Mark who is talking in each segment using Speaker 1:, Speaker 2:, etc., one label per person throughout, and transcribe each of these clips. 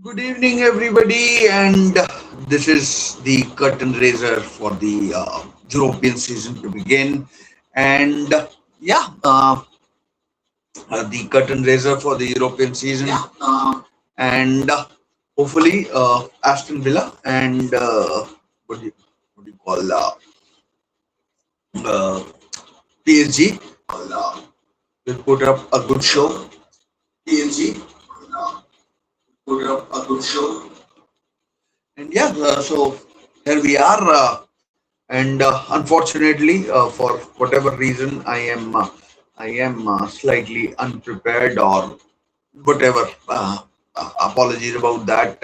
Speaker 1: Good evening, everybody, and this is the curtain raiser for the European season to begin. And yeah, the curtain raiser for the European season, and hopefully Aston Villa and what do you call uh, PSG will put up a good show. PSG put up a good show, and yeah, so here we are. And unfortunately, for whatever reason, I am slightly unprepared or whatever. Apologies about that.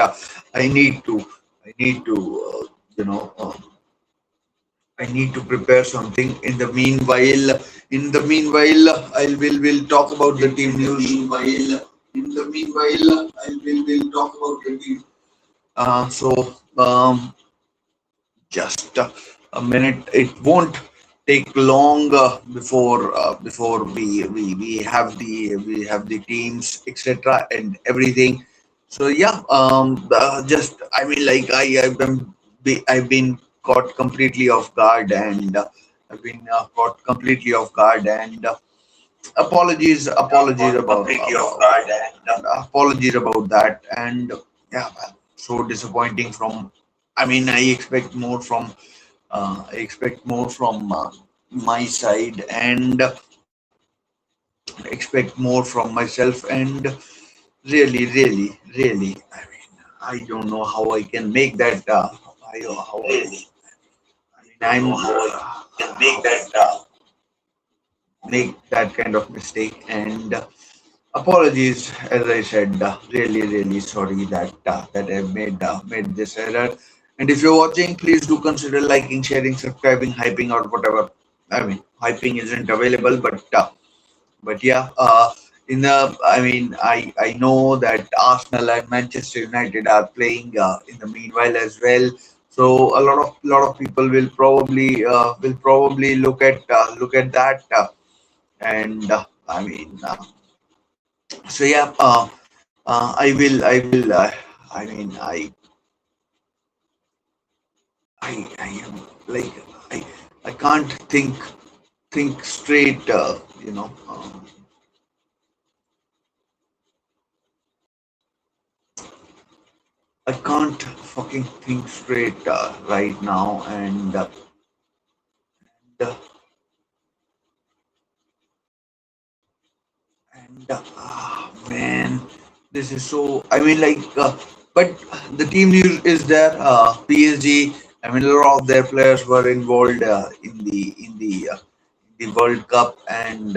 Speaker 1: I need to I need to you know I need to prepare something. In the meanwhile, I will talk about the team news. I will talk about the team. So just a minute. It won't take long before we have the teams, etc. and everything. So yeah, just I mean, like I've been caught completely off guard, and I've been caught completely off guard, and apologies about that, and yeah, so disappointing from. I mean, I expect more from my side, and expect more from myself, and really, I mean, I don't know how I can make that. How I mean, can make that kind of mistake, and apologies, as I said, really sorry that I've made this error. And if you're watching, please do consider liking, sharing, subscribing, hyping, or whatever. I mean, hyping isn't available, but yeah. I mean, I know that Arsenal and Manchester United are playing in the meanwhile as well. So a lot of people will probably look at that, and I mean. So yeah, I mean, I am like I I can't think straight. I can't fucking think straight right now, uh, man, this is so. I mean, like, but the team news is there. PSG. I mean, a lot of their players were involved in the World Cup, and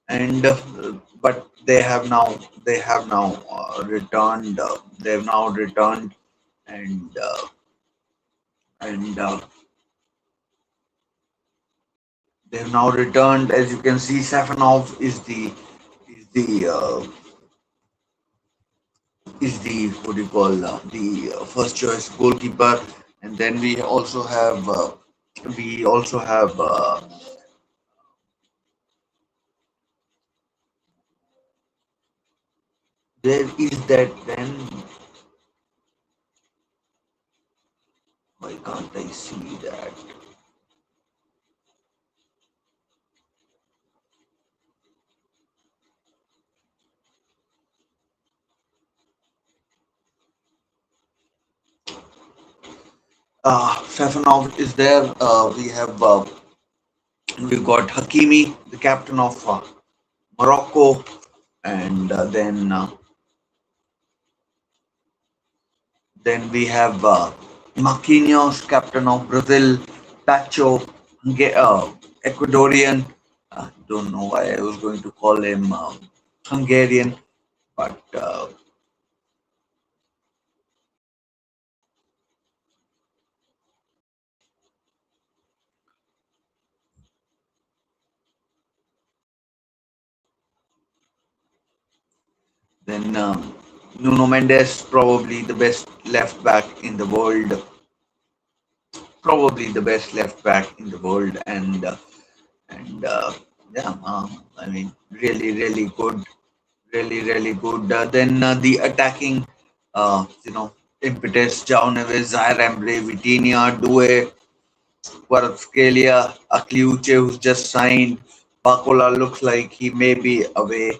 Speaker 1: and but they have now returned. They've now returned, and and they've now returned. As you can see, Safanov is the what do you call the first choice goalkeeper, and then we also have there is that then why can't I see that? Safanov is there. We've got Hakimi, the captain of Morocco, and then we have Marquinhos, captain of Brazil, Pacho, Ecuadorian. Don't know why I was going to call him Hungarian, but then Nuno Mendes, probably the best left back in the world, and yeah, I mean, really good, really good. Then the attacking, impetus, Jao Neves, Zaire Emery, Vitinha, Due, Kvaratskhelia, Akliuche, who's just signed. Bakola looks like he may be away.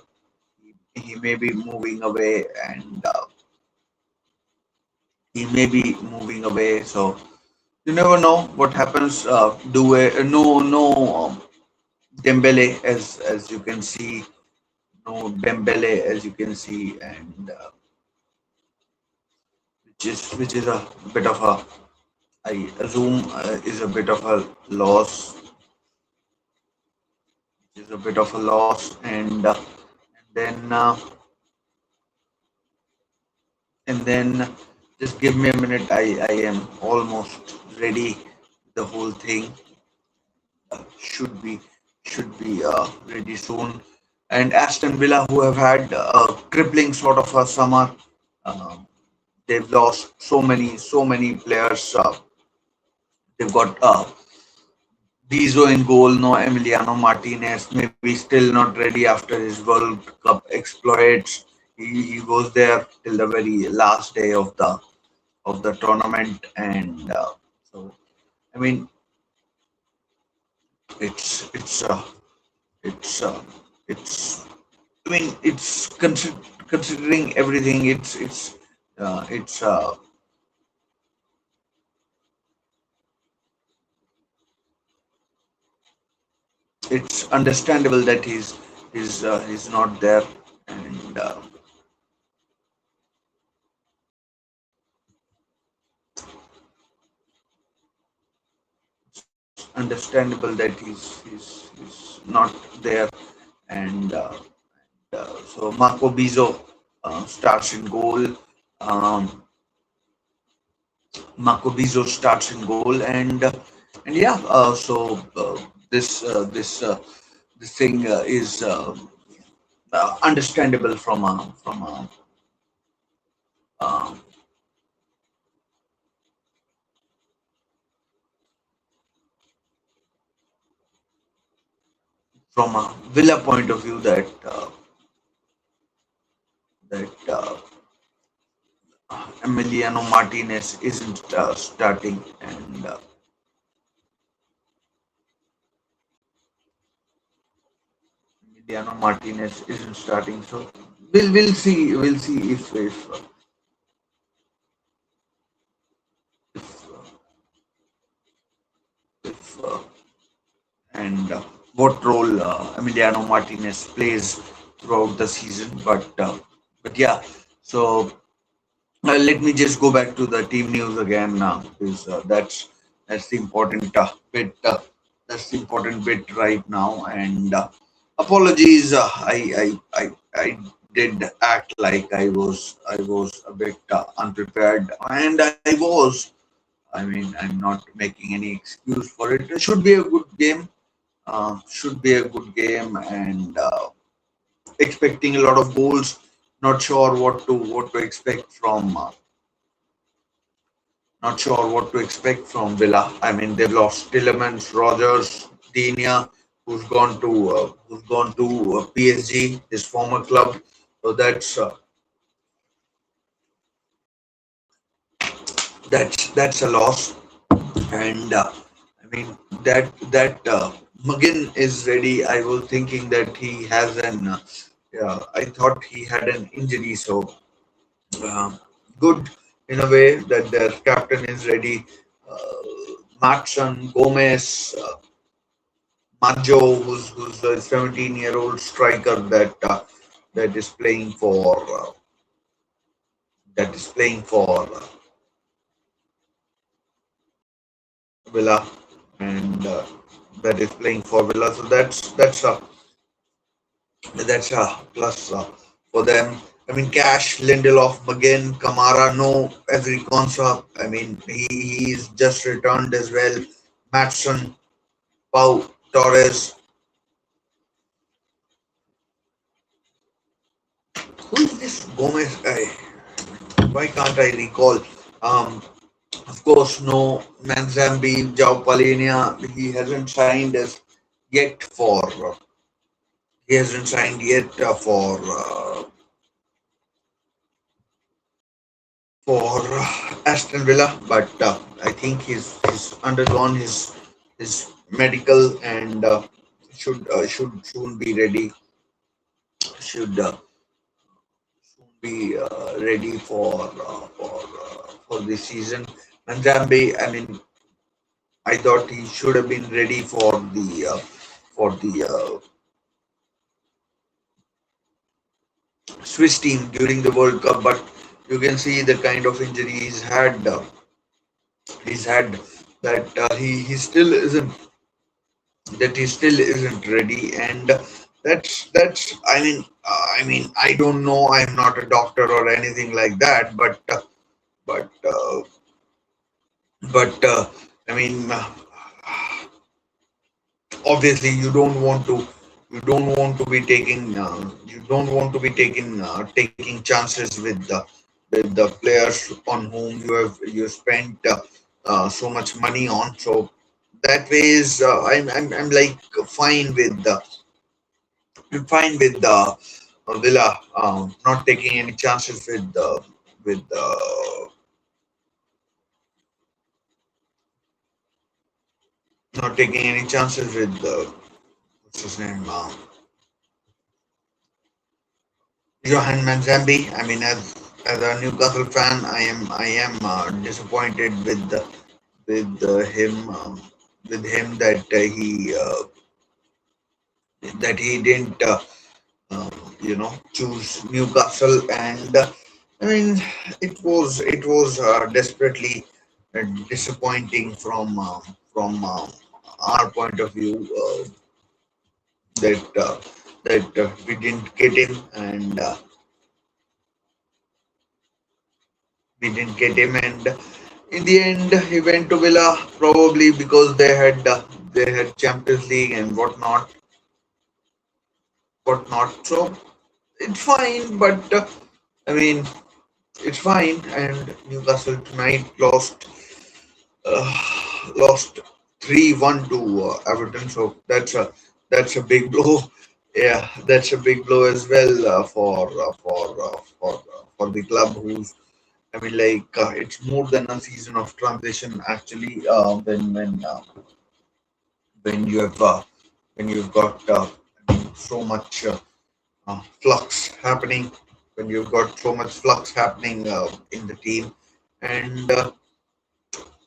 Speaker 1: He may be moving away, and he may be moving away. So you never know what happens. No Dembele, as you can see, no Dembele, as you can see, and which is a bit of a, I assume, is a bit of a loss. Is a bit of a loss, and then just give me a minute. I am almost ready. The whole thing should be ready soon. And Aston Villa, who have had a crippling sort of a summer, uh, they've lost so many players. They've got Dizo in goal, no Emiliano Martinez, maybe still not ready after his World Cup exploits. He was there till the very last day of the tournament, and so I mean it's it's it's I mean it's considering everything. It's understandable that he's not there, and understandable that he's not there, and so Marco Bizzo starts in goal. Um, Marco Bizzo starts in goal, and yeah, this thing is understandable uh, from a Villa point of view that Emiliano Martinez isn't starting, and Emiliano Martinez isn't starting. So we'll see if and what role Emiliano Martinez plays throughout the season. But yeah, so let me just go back to the team news again now, because that's the important bit. That's the important bit right now. And apologies, I did act like I was a bit unprepared, and I was. I mean, I'm not making any excuse for it. It should be a good game. Should be a good game, and expecting a lot of goals. Not sure what to expect from. Not sure what to expect from Villa. I mean, they've lost Tillemans, Rogers, Dina, who's gone to PSG, his former club. So that's a loss. And I mean that Muggin is ready. I was thinking that he has an. Yeah, I thought he had an injury, so uh, good in a way that their captain is ready. Matson, Gomez, Maggio, who's a 17-year-old striker that is playing for Villa, and that is playing for Villa. So that's a plus for them. I mean, Cash, Lindelof, McGinn, Kamara, no, every Konsa. I mean, he's just returned as well. Matson, Pau, Torres. Who is this Gomez guy? Why can't I recall? Um, of course, no Manzambi, Jao Palenia. He hasn't signed as yet for He hasn't signed yet for Aston Villa, but I think he's undergone his medical and should soon be ready. Should soon be ready for this season. Manzambi, I mean, I thought he should have been ready for the Swiss team during the World Cup, but you can see the kind of injury he's had that he still isn't ready, and that's I don't know, I'm not a doctor or anything like that, but but I mean obviously you don't want to be taking chances with the players on whom you spent so much money on. So that way is I'm like fine with Villa not taking any chances with not taking any chances with what's his name, Johan Manzambi. I mean, as a Newcastle fan, I am disappointed with him with him that he didn't choose Newcastle, and I mean it was desperately disappointing from our point of view that we didn't get him, and and in the end he went to Villa probably because they had Champions League and whatnot. So it's fine, but I mean it's fine. And Newcastle tonight lost 3-1 to Everton. So that's a big blow. Yeah, that's a big blow as well for the club who's. I mean, like it's more than a season of transition actually. When you have when you've got so much flux happening, when you've got so much flux happening in the team, and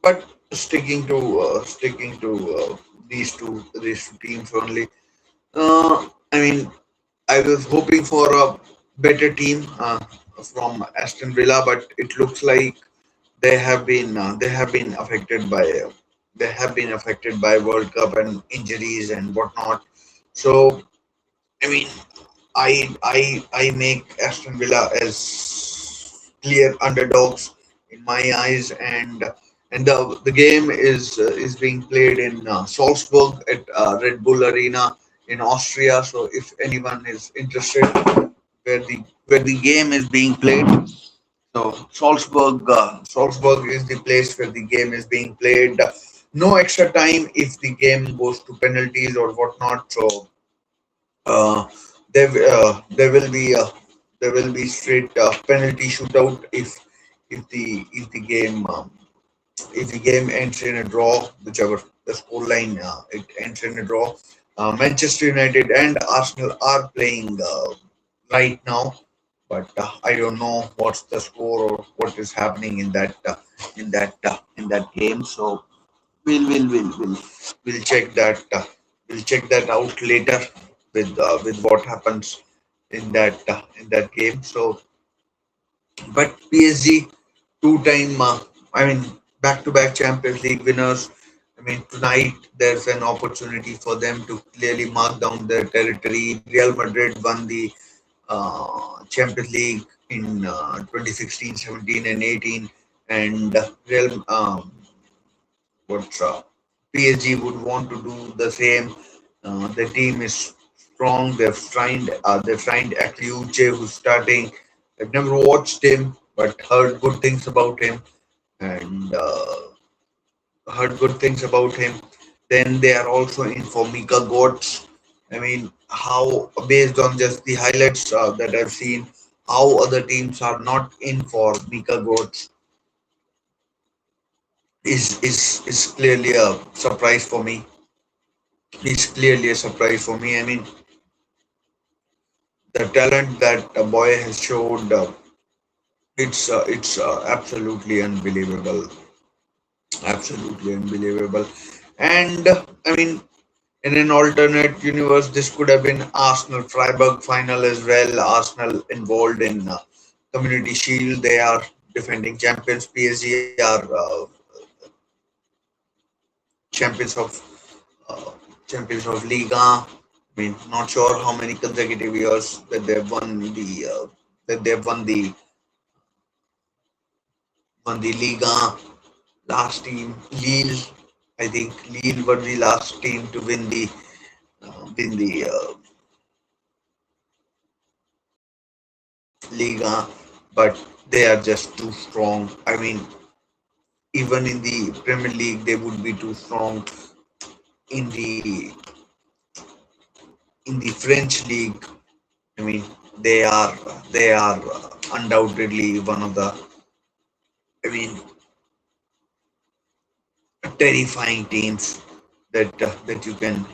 Speaker 1: but sticking to these two teams only. I mean, I was hoping for a better team from Aston Villa, but it looks like they have been affected by World Cup and injuries and whatnot. So I mean, I make Aston Villa as clear underdogs in my eyes, and the game is being played in Salzburg at Red Bull Arena in Austria. So if anyone is interested, where the game is being played, so Salzburg is the place where the game is being played. No extra time if the game goes to penalties or whatnot. So uh, there will be straight penalty shootout if the game if the game ends in a draw, whichever the scoreline it ends in a draw. Manchester United and Arsenal are playing right now, but I don't know what's the score or what is happening in that game. So we'll we'll check that out later with what happens in that game. So, but PSG two-time, I mean, back-to-back Champions League winners. I mean, tonight there's an opportunity for them to clearly mark down their territory. Real Madrid won the Champions League in 2016, 17, and 18, and Real what's PSG would want to do the same. The team is strong. They've signed Akliuche, who's starting. I've never watched him, but and heard good things about him. Then they are also in for Mika Goetz. I mean, how based on just the highlights that I've seen, how other teams are not in for Mika growth is clearly a surprise for me. Is clearly a surprise for me. I mean, the talent that a boy has showed, it's absolutely unbelievable, absolutely unbelievable. And I mean, in an alternate universe, this could have been Arsenal Freiburg final as well. Arsenal involved in Community Shield. They are defending champions. PSG are champions of uh, champions of Liga. I mean, not sure how many consecutive years that they've won the Liga. Last team, Lille. I think Lille were the last team to win the Liga, but they are just too strong. I mean, even in the Premier League, they would be too strong. In the French league, I mean, they are they are undoubtedly one of the, I mean, terrifying teams that you can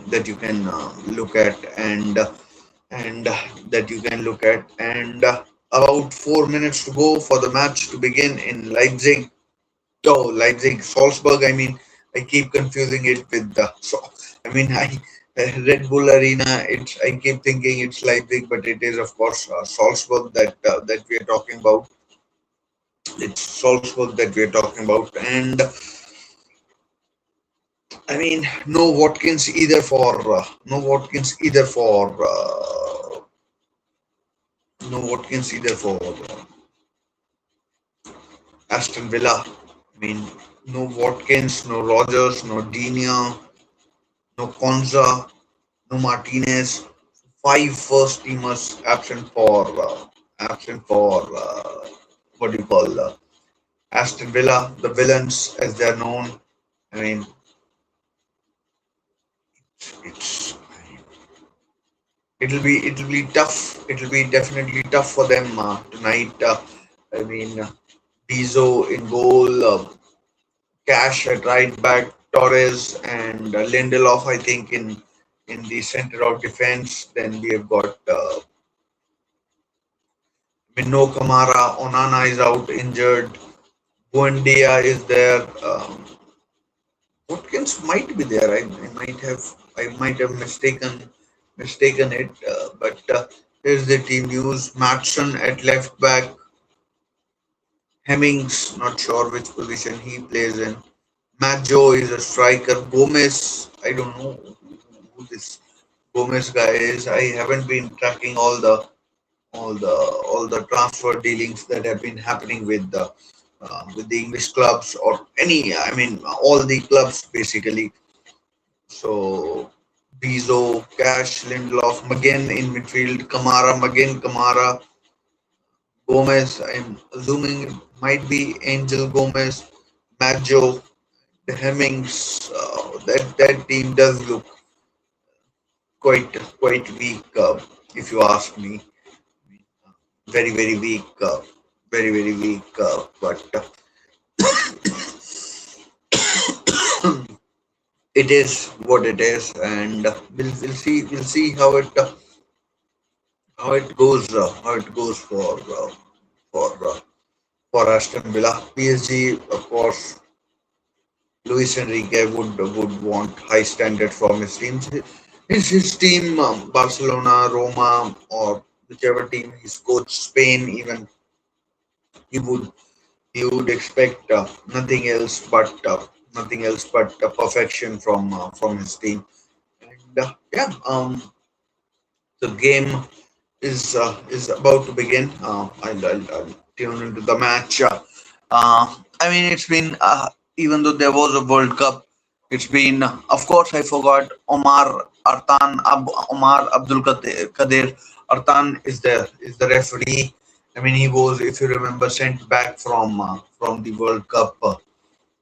Speaker 1: look at and that you can look at and about 4 minutes to go for the match to begin in Leipzig. Oh, Leipzig, Salzburg. I mean, I keep confusing it with the. So, I mean, I Red Bull Arena. It's I keep thinking it's Leipzig, but it is of course Salzburg that we are talking about. It's Salzburg that we are talking about, and I mean, no Watkins either for Aston Villa. I mean, no Watkins, no Rogers, no Dina, no Konza, no Martinez. Five first teamers absent for what do you call Aston Villa, the villains as they're known. I mean, it's it'll be tough. It'll be definitely tough for them tonight. I mean, Bizo in goal, Cash at right back, Torres and Lindelof. I think in the center of defense. Then we have got Minno Kamara. Onana is out injured. Buendia is there. Watkins might be there. I might have mistaken it. But here's the team news. Matson at left back. Hemmings, not sure which position he plays in. Maggio is a striker. Gomez, I don't know who this Gomez guy is. I haven't been tracking all the transfer dealings that have been happening with the English clubs or any. I mean, all the clubs basically. So Bizo, Cash, Lindelof, McGinn in midfield, Kamara, McGinn, Kamara, Gomez. I'm assuming it might be Angel Gomez, Maggio, Hemmings. That team does look quite weak, if you ask me. Very very weak, very weak. But it is what it is, and we'll see how it goes for Aston Villa. PSG, of course, Luis Enrique would want high standard from his teams. His team, Barcelona, Roma, or whichever team he's coached, Spain, even he would he would expect nothing else but perfection from his team. And yeah, the game is about to begin. I'll tune into the match. I mean, it's been even though there was a World Cup, it's been of course I forgot Omar Abdul Kadir Artan is the referee. I mean, he was, if you remember, sent back from the World Cup.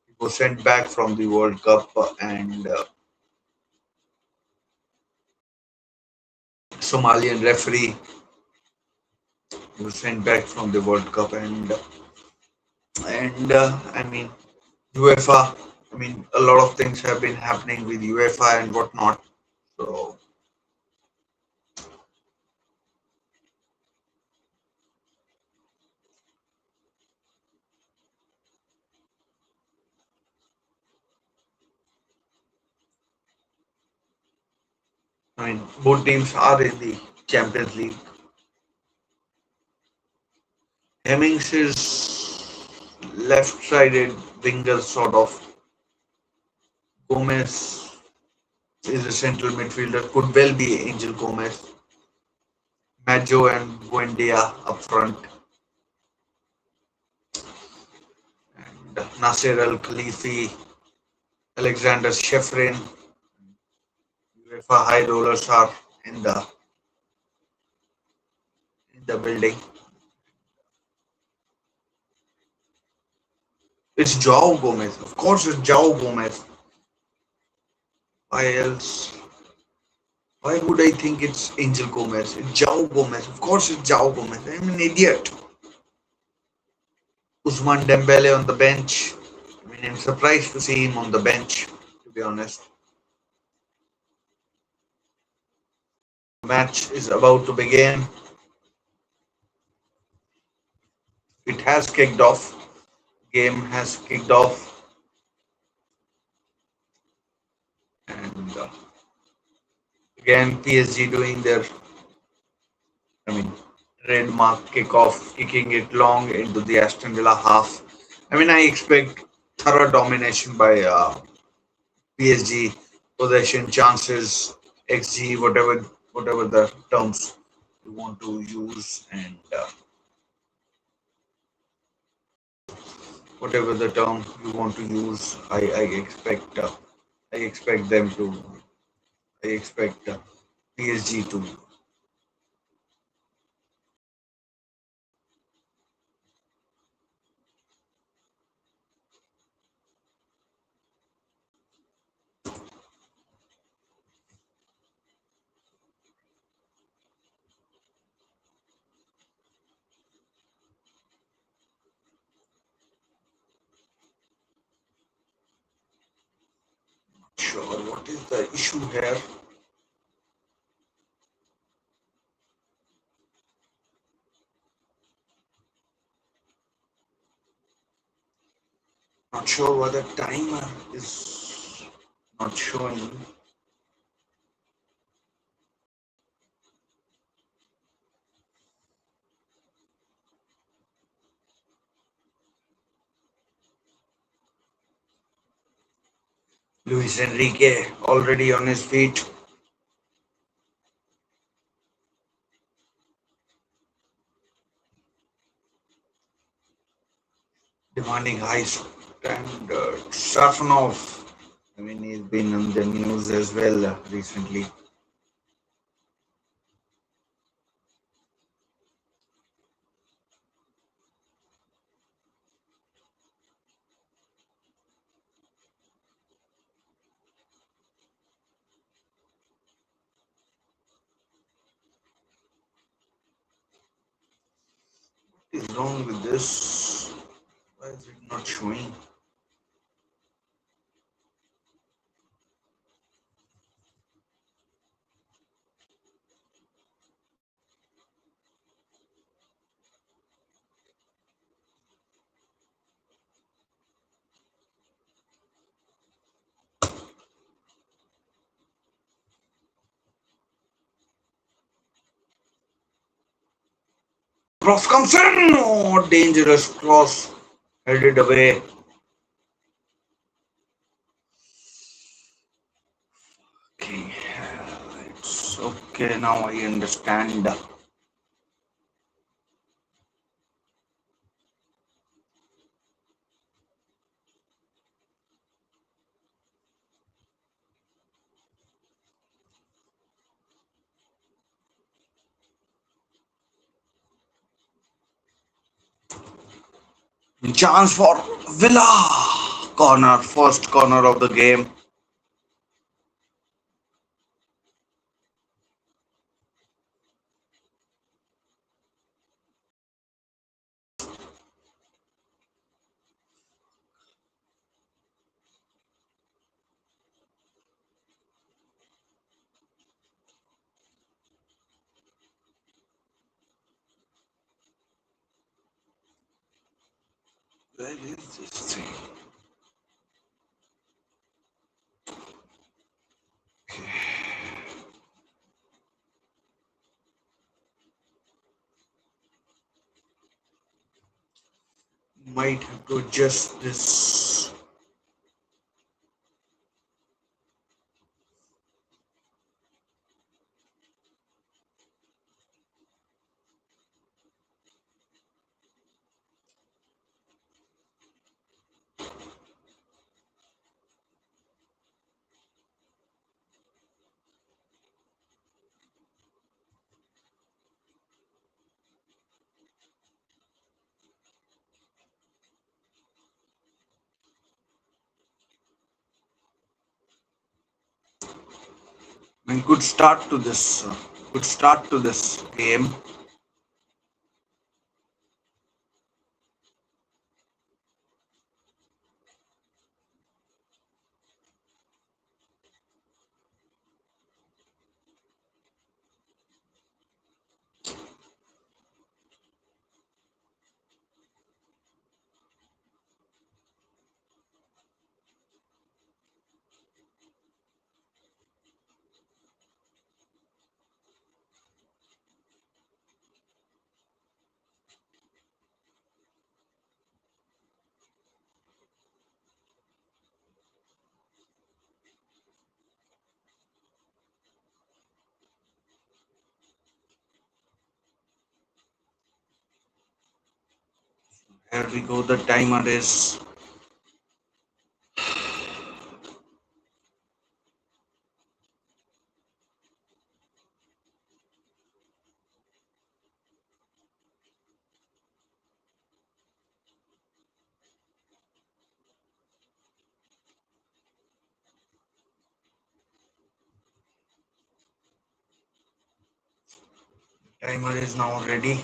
Speaker 1: He was sent back from the World Cup, and Somalian referee who was sent back from the World Cup, and I mean UEFA. I mean, a lot of things have been happening with UEFA and whatnot. So, I mean, both teams are in the Champions League. Hemmings is left-sided winger, sort of. Gomez is a central midfielder. Could well be Angel Gomez. Maggio and Buendia up front. And Nasser Al Khalifi, Alexander Shefrin. UEFA high rollers are in the building. It's Joao Gomez. Of course, it's Joao Gomez. Why else? Why would I think it's Angel Gomez? It's Joao Gomez. Of course, it's Joao Gomez. I'm an idiot. Usman Dembele on the bench. I mean, I'm surprised to see him on the bench, to be honest. Match is about to begin. It has kicked off. Game has kicked off. And again, PSG doing their, I mean, trademark kickoff, kicking it long into the Aston Villa half. I mean, I expect thorough domination by PSG, possession, chances, XG, whatever the terms you want to use, and whatever the term you want to use, I expect them to, I expect PSG to. Sure, what is the issue here? Not sure what the timer is not showing. Luis Enrique already on his feet, demanding high standard. Safanov, I mean, he's been on the news as well recently. What is wrong with this? Why is it not showing? Cross comes in! Oh, dangerous cross. Headed away. Okay, it's okay now. I understand. Chance for Villa. Corner, first corner of the game. Where is this thing? Might have to adjust this. I mean, good start to this. Good start to this game. Here we go. The timer is. Timer is now ready.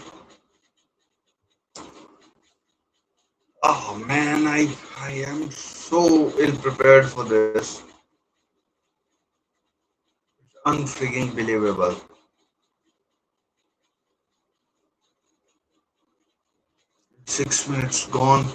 Speaker 1: Oh man, I am so ill prepared for this. Unfreaking believable. 6 minutes gone.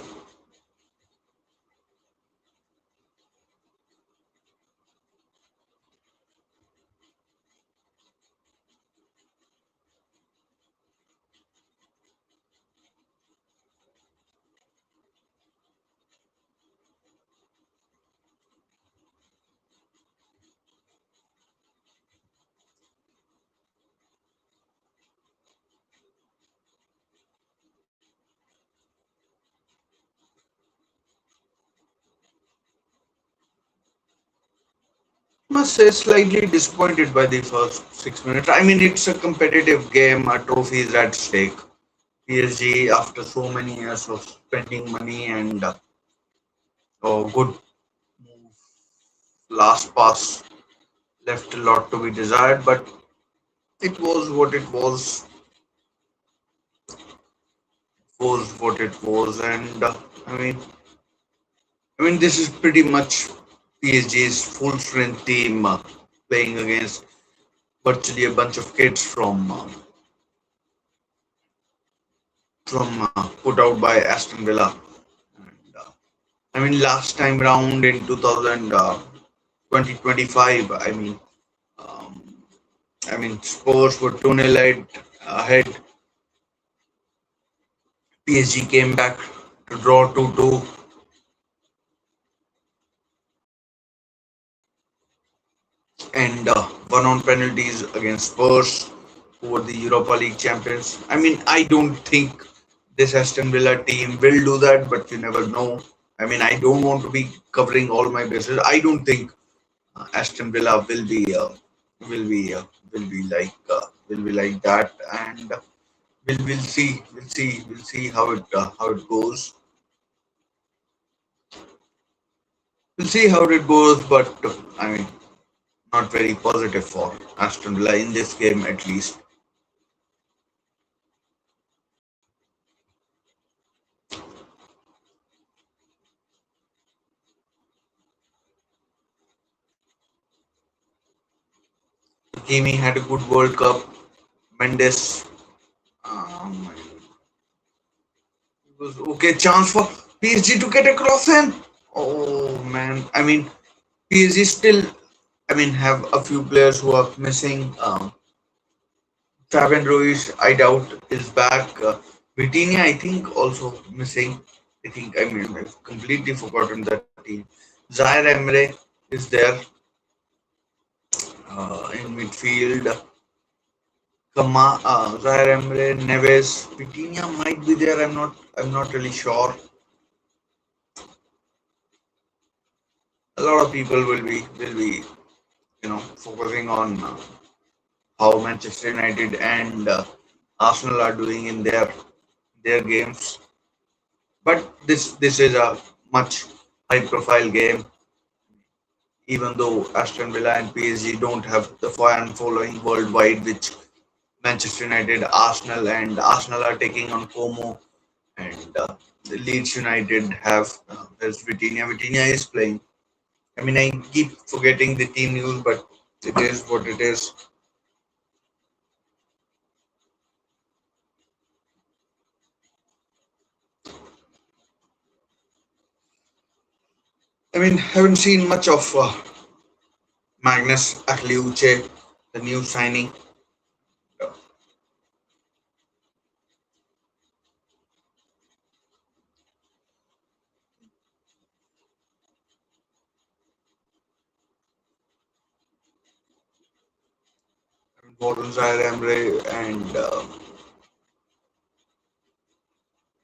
Speaker 1: Must say slightly disappointed by the first 6 minutes. I mean, it's a competitive game. A trophy is at stake. PSG, after so many years of spending money and oh, good move, last pass left a lot to be desired, but it was what it was, and I mean, this is pretty much PSG's full strength team playing against virtually a bunch of kids from put out by Aston Villa. And, I mean, last time round in 2025, um, Spurs were 2-0 ahead. PSG came back to draw 2-2, and won on penalties against Spurs, who were the Europa League champions. I mean, I don't think this Aston Villa team will do that, but you never know. I mean, I don't want to be covering all my bases. I don't think Aston Villa will be uh, will be like that, and we'll see how it goes. We'll see how it goes, but I mean, not very positive for Aston Villa in this game at least. Kimi had a good World Cup. Mendes, it was okay chance for. PSG to get across and oh man, I mean PSG still, I mean, have a few players who are missing. Fabian Ruiz, I doubt, is back. Vitinha, I think, also missing. I think, I mean, I've completely forgotten that team. Zaire Emre is there in midfield. Zaire Emre, Neves, Vitinha might be there. I'm not really sure. A lot of people will be, focusing on how Manchester United and Arsenal are doing in their games. But this is a much high profile game, even though Aston Villa and PSG don't have the fan following worldwide, which Manchester United, Arsenal are taking on Como, and the Leeds United have there's Vitinha. Vitinha is playing. I mean, I keep forgetting the team news, but it is what it is. I mean, haven't seen much of Magnus Akliuche, the new signing. Gordon Zaire Emre and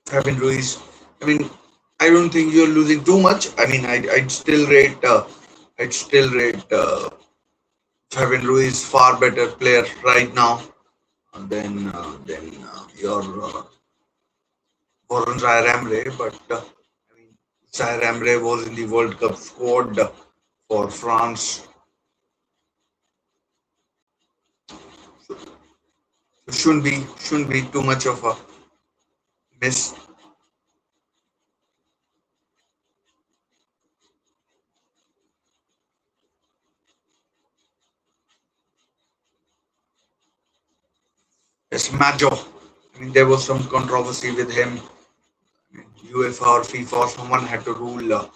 Speaker 1: Fabian Ruiz. I mean, I don't think you're losing too much. I mean, I'd still rate Fabian Ruiz far better player right now than your Gordon Zaire Emre. But I mean, Zaire Emre was in the World Cup squad for France. So shouldn't be too much of a miss. Yes, Majo. I mean, there was some controversy with him. UEFA or FIFA or someone had to rule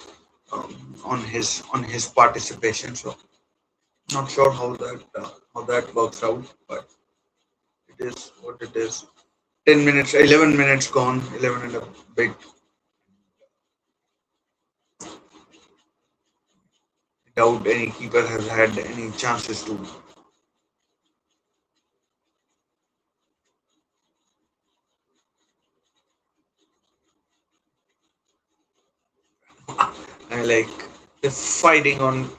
Speaker 1: on his participation. So not sure how that works out, but it is what it is. 10 minutes, 11 minutes gone, 11 and a bit. Doubt any keeper has had any chances to. I like they're fighting on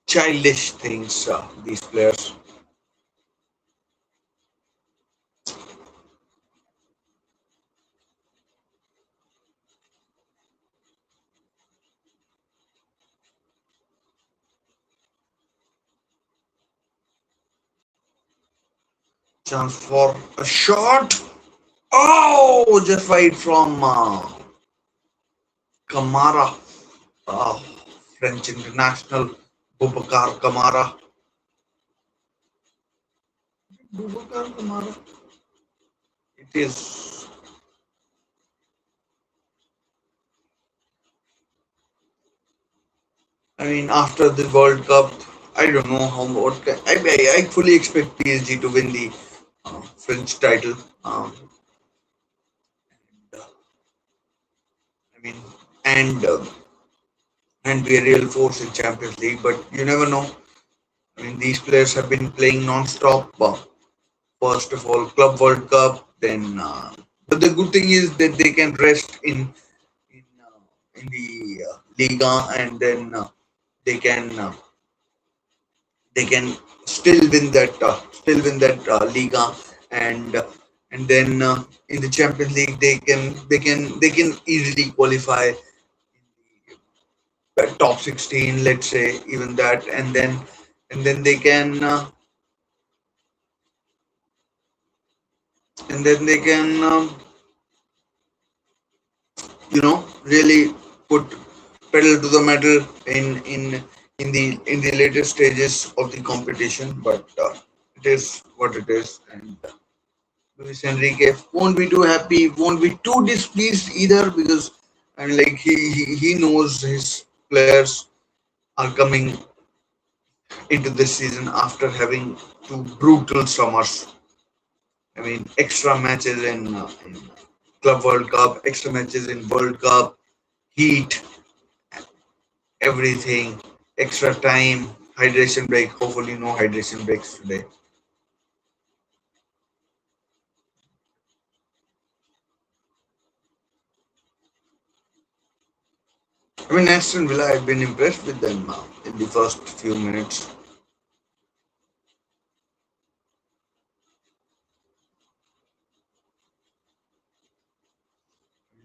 Speaker 1: childish things. These players. Chance for a shot. Oh, just right from Kamara, uh, French international Boubacar Kamara. Boubacar Kamara. It is. I mean, after the World Cup, I don't know how what. I fully expect PSG to win the French title. Uh, I mean, and and be a real force in Champions League. But you never know. I mean, these players have been playing non-stop. First of all, Club World Cup. Then, but the good thing is that they can rest in the Liga, and then they can still win that Liga, and then in the Champions League they can easily qualify top 16, let's say, even that, and then they can and then they can really put pedal to the metal in the later stages of the competition. But it is what it is, and Luis Enrique won't be too happy, won't be too displeased either, because And like he knows his players are coming into this season after having two brutal summers. I mean, extra matches in Club World Cup, extra matches in World Cup, heat, everything, extra time, hydration break. Hopefully, no hydration breaks today. I mean, Aston Villa, I've been impressed with them in the first few minutes.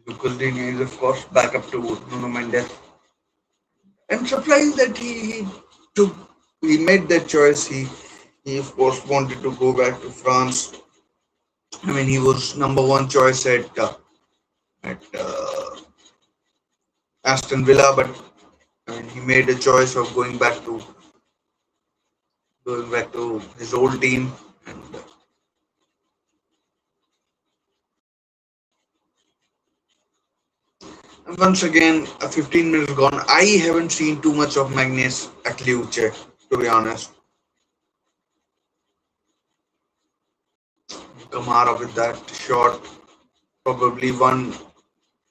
Speaker 1: Lucas Digne is, of course, back up to Nuno Mendes. I'm surprised that took he made that choice. He of course wanted to go back to France. I mean, he was number one choice at Aston Villa, but I mean, he made a choice of going back to his old team. And once again, 15 minutes gone. I haven't seen too much of Magnus Akliuche, to be honest. Kamara with that shot, probably one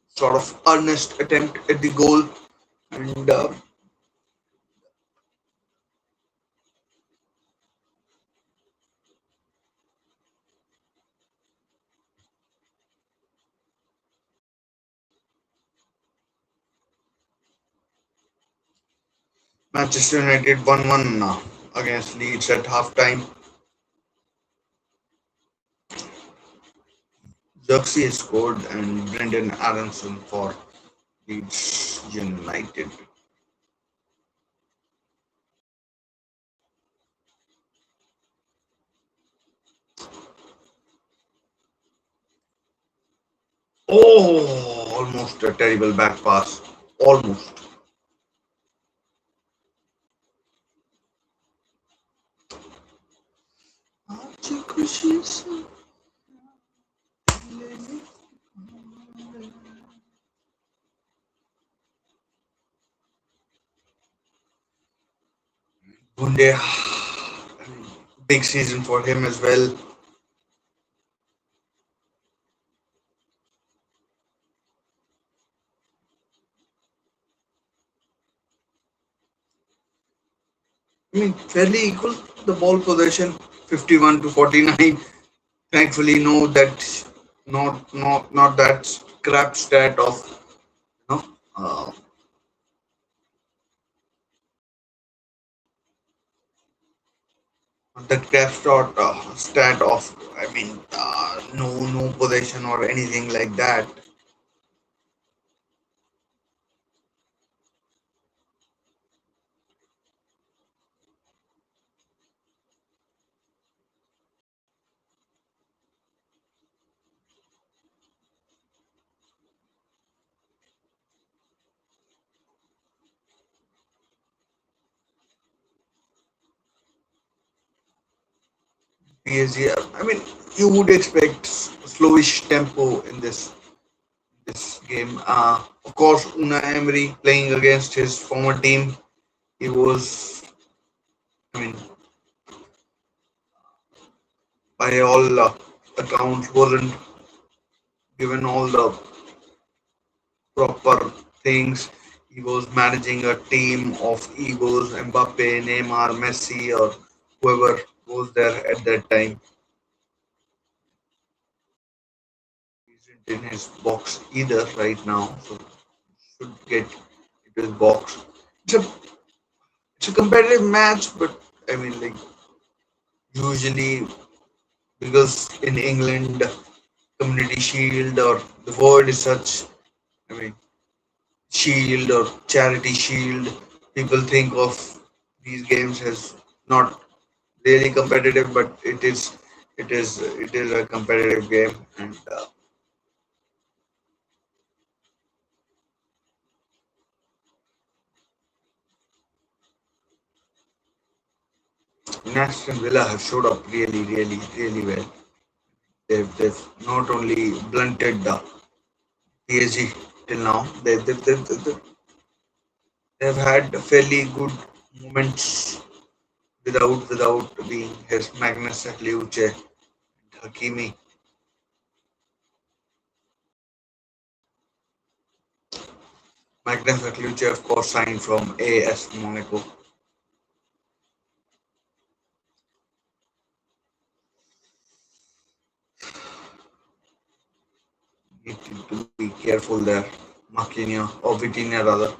Speaker 1: sort of earnest attempt at the goal, and Manchester United 1-1 against Leeds at halftime. Xerxes scored and Brendan Aronson for Leeds United. Oh, almost a terrible back pass. Almost. Bunde, big season for him as well. I mean, fairly equal. The ball possession, 51 to 49. Thankfully, no that, not that crap stat of you know that crap stat of I mean no possession or anything like that. PSG, I mean, you would expect slowish tempo in this game. Of course, Unai Emery playing against his former team, he was, I mean, by all accounts, wasn't given all the proper things. He was managing a team of egos, Mbappe, Neymar, Messi, or whoever was there at that time. He isn't in his box either right now, so should get into his box. It's a it's a competitive match, but I mean, like usually because in England, Community Shield or the word is such. I mean, Shield or Charity Shield. People think of these games as not really competitive, but it is a competitive game, and Aston Villa have showed up really well. They've not only blunted the PSG. till now. They've had fairly good moments without being his Magnus Akliuche and Hakimi. Magnus Akliuche, of course, signed from AS Monaco. Need to be careful there. Marquinhos or Vitinha rather.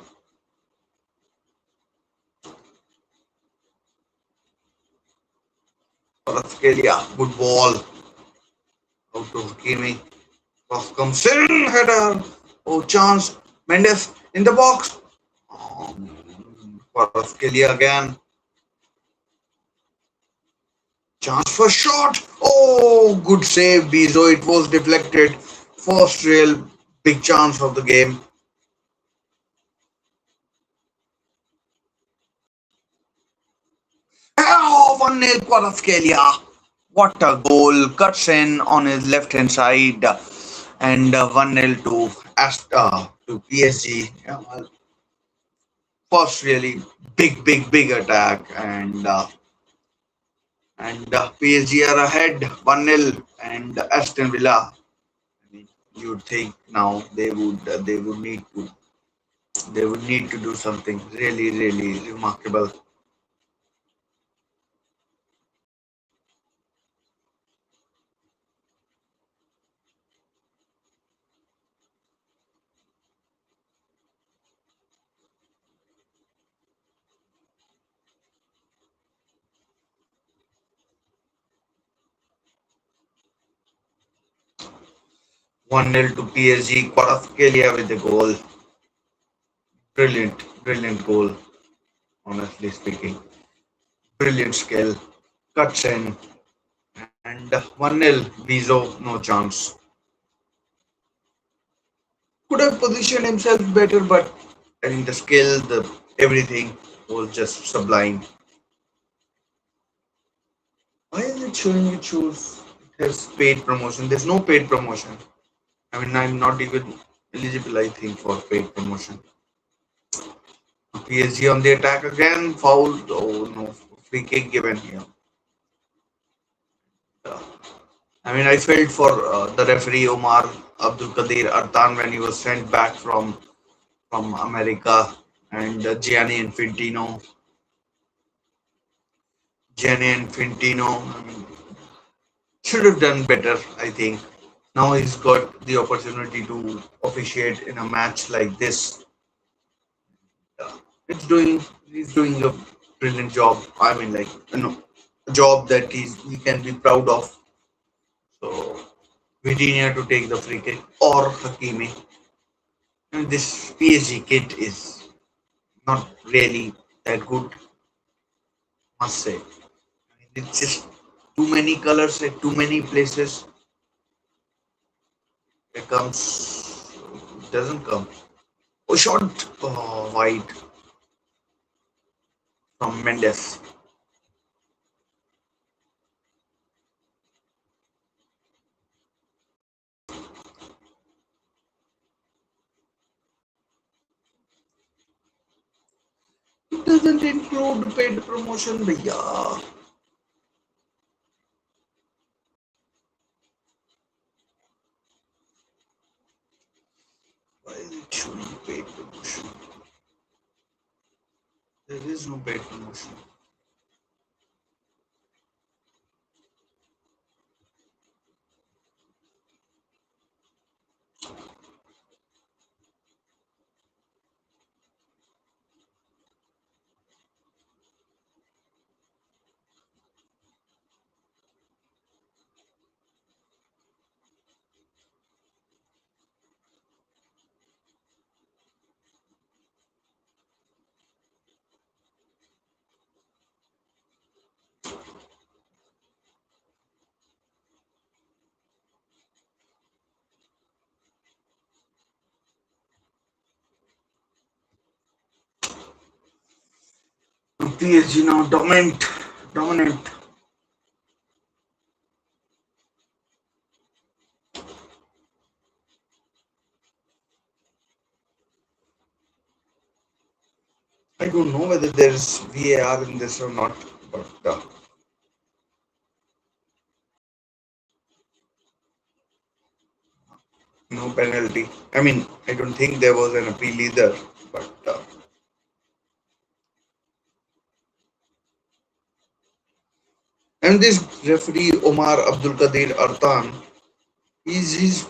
Speaker 1: Kvaratskhelia, good ball out to Hakimi. Cross comes in, header. Oh, chance. Mendes in the box. Kvaratskhelia again. Chance for shot. Oh, good save, Bizo. It was deflected. First real big chance of the game. Oh, 1-0 Kvaratskhelia. What a goal. Cuts in on his left hand side. And 1-0 to to PSG. Yeah, well, first really big attack. And PSG are ahead 1-0. And Aston Villa, I mean, you'd think now they would need to do something really remarkable. 1-0 to PSG. Kvaratskhelia with the goal. Brilliant goal. Honestly speaking, brilliant skill. Cuts in and 1-0. Bizo, no chance. Could have positioned himself better, but I think the skill, the everything was just sublime. Why is it showing it shows it has paid promotion? There's no paid promotion. I mean, I'm not even eligible, I think, for paid promotion. PSG on the attack again, fouled. Oh no, free kick given here. Uh, I mean, I felt for the referee Omar Abdul Qadir Artan when he was sent back from America and Gianni Infantino. I mean, should have done better, I think. Now he's got the opportunity to officiate in a match like this. Uh, he's doing a brilliant job. I mean, like, a job that he can be proud of. So Vitinha to take the free kick or Hakimi. And this PSG kit is not really that good, must say. It's just too many colors at too many places. It comes, it doesn't come. Oh, shot wide from Mendes. It doesn't include paid promotion, but yeah. Why is it showing paid promotion? There is no paid promotion. PSG now dominant. I don't know whether there's VAR in this or not, but no penalty. I mean, I don't think there was an appeal either, but and this referee Omar Abdul Qadir Artan, he's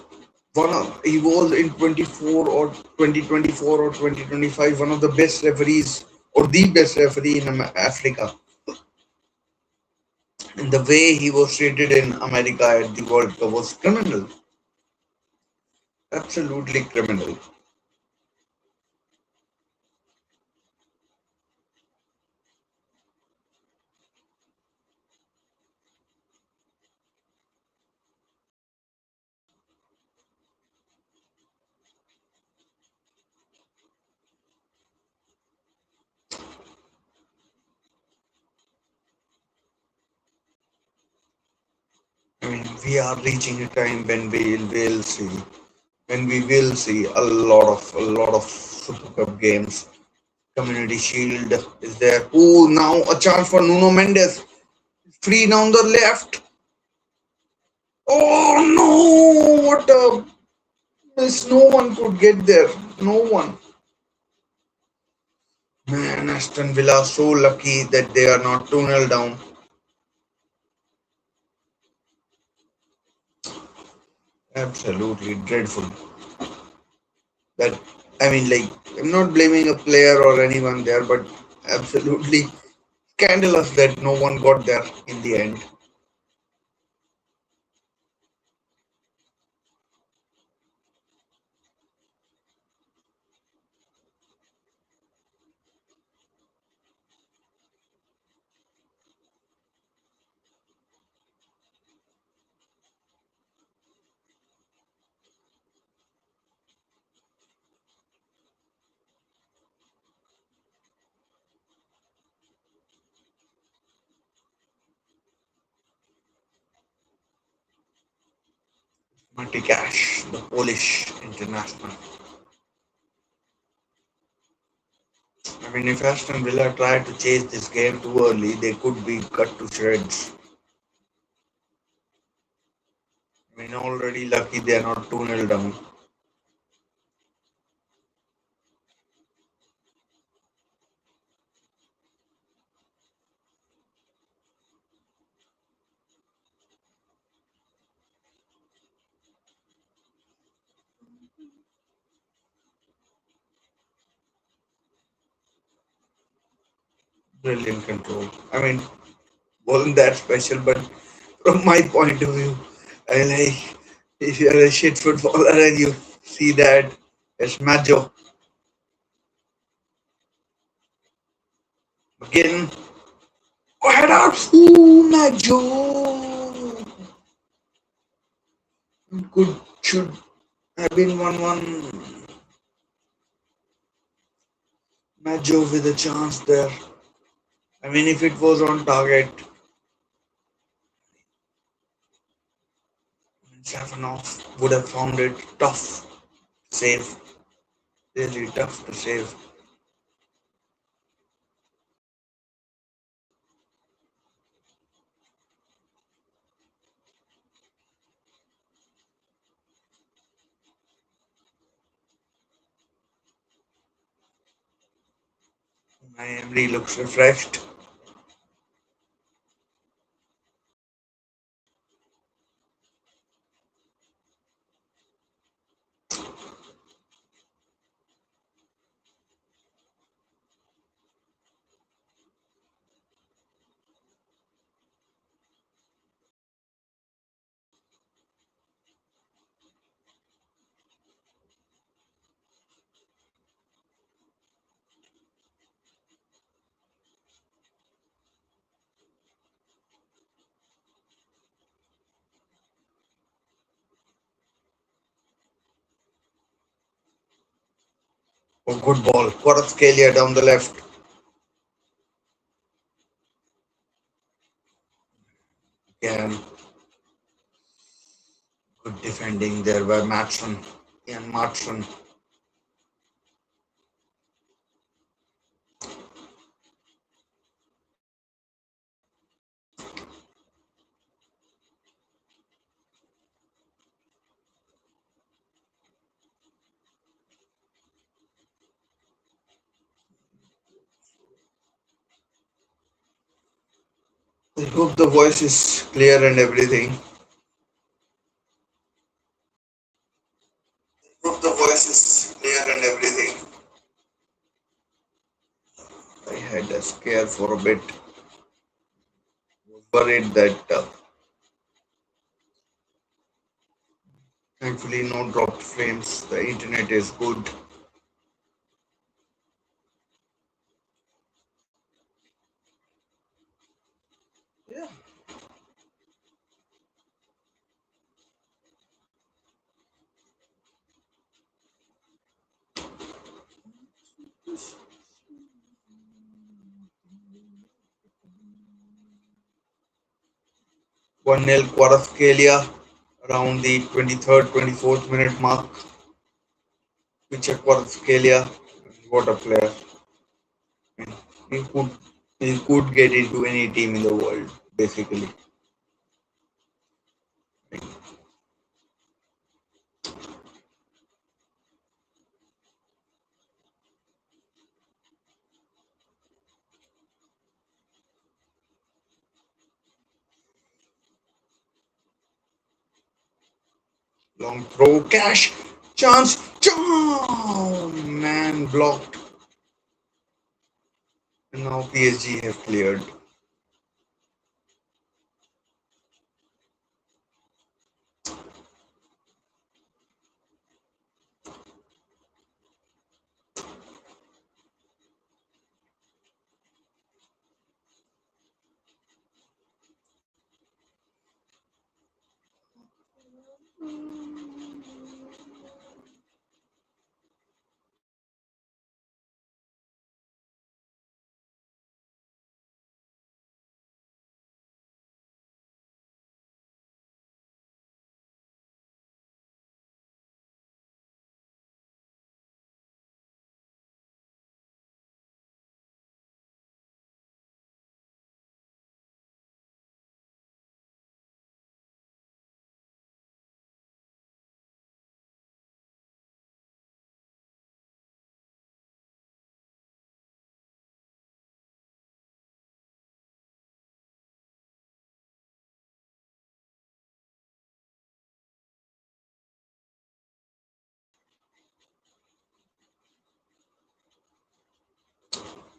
Speaker 1: one of he was in 24 or 2024 or 2025 one of the best referees or the best referee in Africa. And the way he was treated in America at the World Cup was criminal, absolutely criminal. I mean, we are reaching a time when we will see a lot of Super Cup games. Community Shield is there. Oh, now a chance for Nuno Mendes. Free down the left. Oh no! What a miss! No one could get there. No one. Man, Aston Villa so lucky that they are not 2-0 down. Absolutely dreadful. That I mean, like I'm not blaming a player or anyone there, but absolutely scandalous that no one got there in the end. Matty Cash, the Polish international. I mean, if Aston Villa tried to chase this game too early, they could be cut to shreds. I mean, already lucky they are not 2-0 down. Brilliant control. I mean, wasn't that special, but from my point of view, I like if you're a shit footballer and you see that, it's Maggio again. Oh, head out! Ooh, Maggio! Good, should have been 1-1. Maggio with a chance there. I mean, if it was on target, Safanov would have found it tough to save. Really tough to save. Unai Emery looks refreshed. Oh, good ball. Kvaratskhelia down the left. Again, good defending there by Matson. Ian Matson. I hope the voice is clear and everything. Hope the voice is clear and everything. I had a scare for a bit. Was worried that thankfully no dropped frames. The internet is good. Yeah. One nil Kvaratskhelia around the 23rd, 24th minute mark. Which Kvaratskhelia, what a player! I mean, he could get into any team in the world basically. Long throw, cash, chance, oh, man blocked. And now PSG have cleared.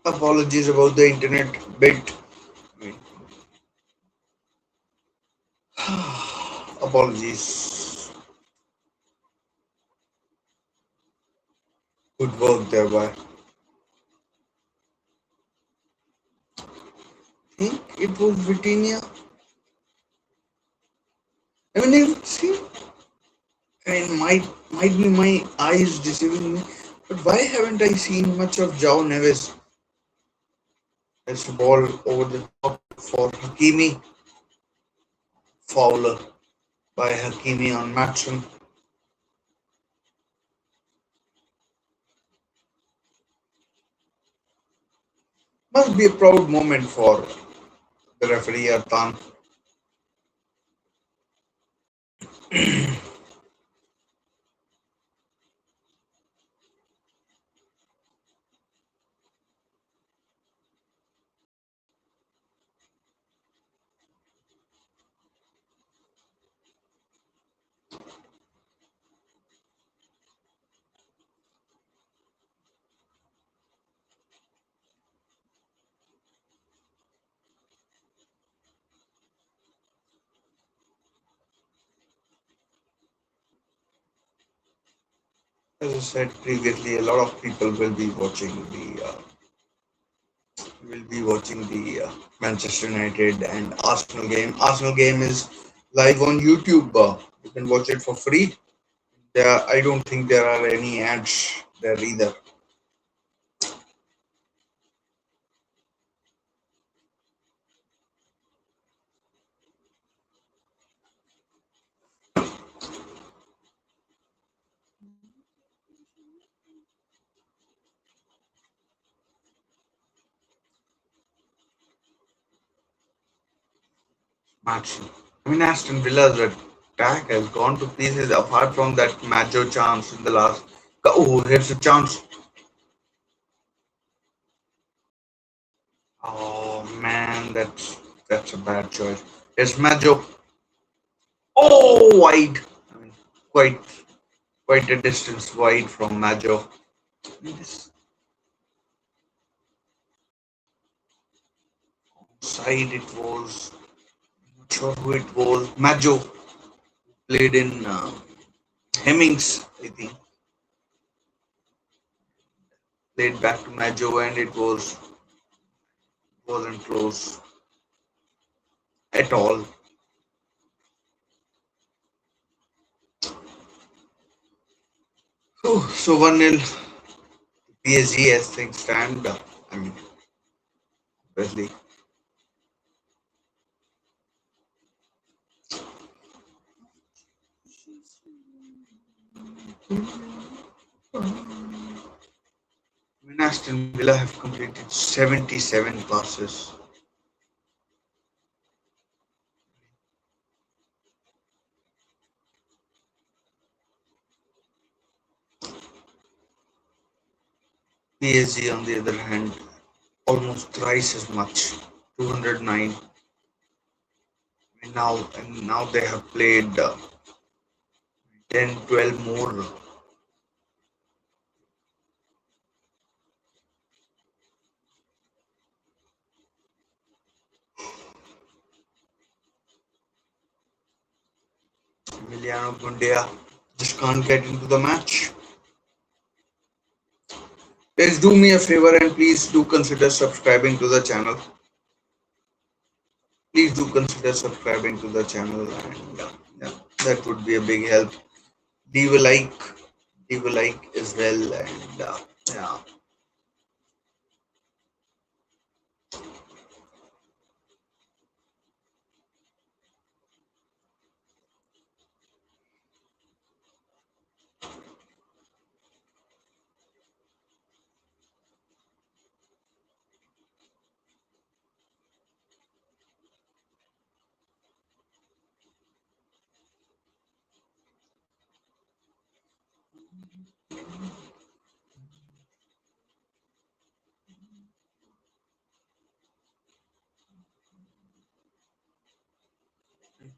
Speaker 1: Apologies about the internet bit. I mean, apologies. Good work there, boy. I think it was Britannia. I mean, see, I mean, might be my eyes deceiving me, but why haven't I seen much of Jao Neves as the ball over the top for Hakimi? Fowler by Hakimi on Matson. Must be a proud moment for the referee Artan. As I said previously, a lot of people will be watching the Manchester United and Arsenal game. Arsenal game is live on YouTube. You can watch it for free. I don't think there are any ads there either. Match. I mean, Aston Villa's attack has gone to pieces apart from that Majo chance in the last. Oh, here's a chance. Oh man, that's That's a bad choice. It's Majo. Oh, wide. I mean, quite quite a distance wide from Majo. This side it was. Not sure who it was. Majo played in Hemmings, I think. Played back to Majo, and it wasn't close at all. So 1-0 PSG as things stand. I mean, obviously. I mean, Aston Villa have completed 77 passes. PSG, on the other hand, almost thrice as much, 209. And now they have played 10, 12 more. Emiliano Buendia just can't get into the match. Please do me a favor and please do consider subscribing to the channel. Please do consider subscribing to the channel, and yeah, that would be a big help. Leave a like, leave a like as well, and yeah.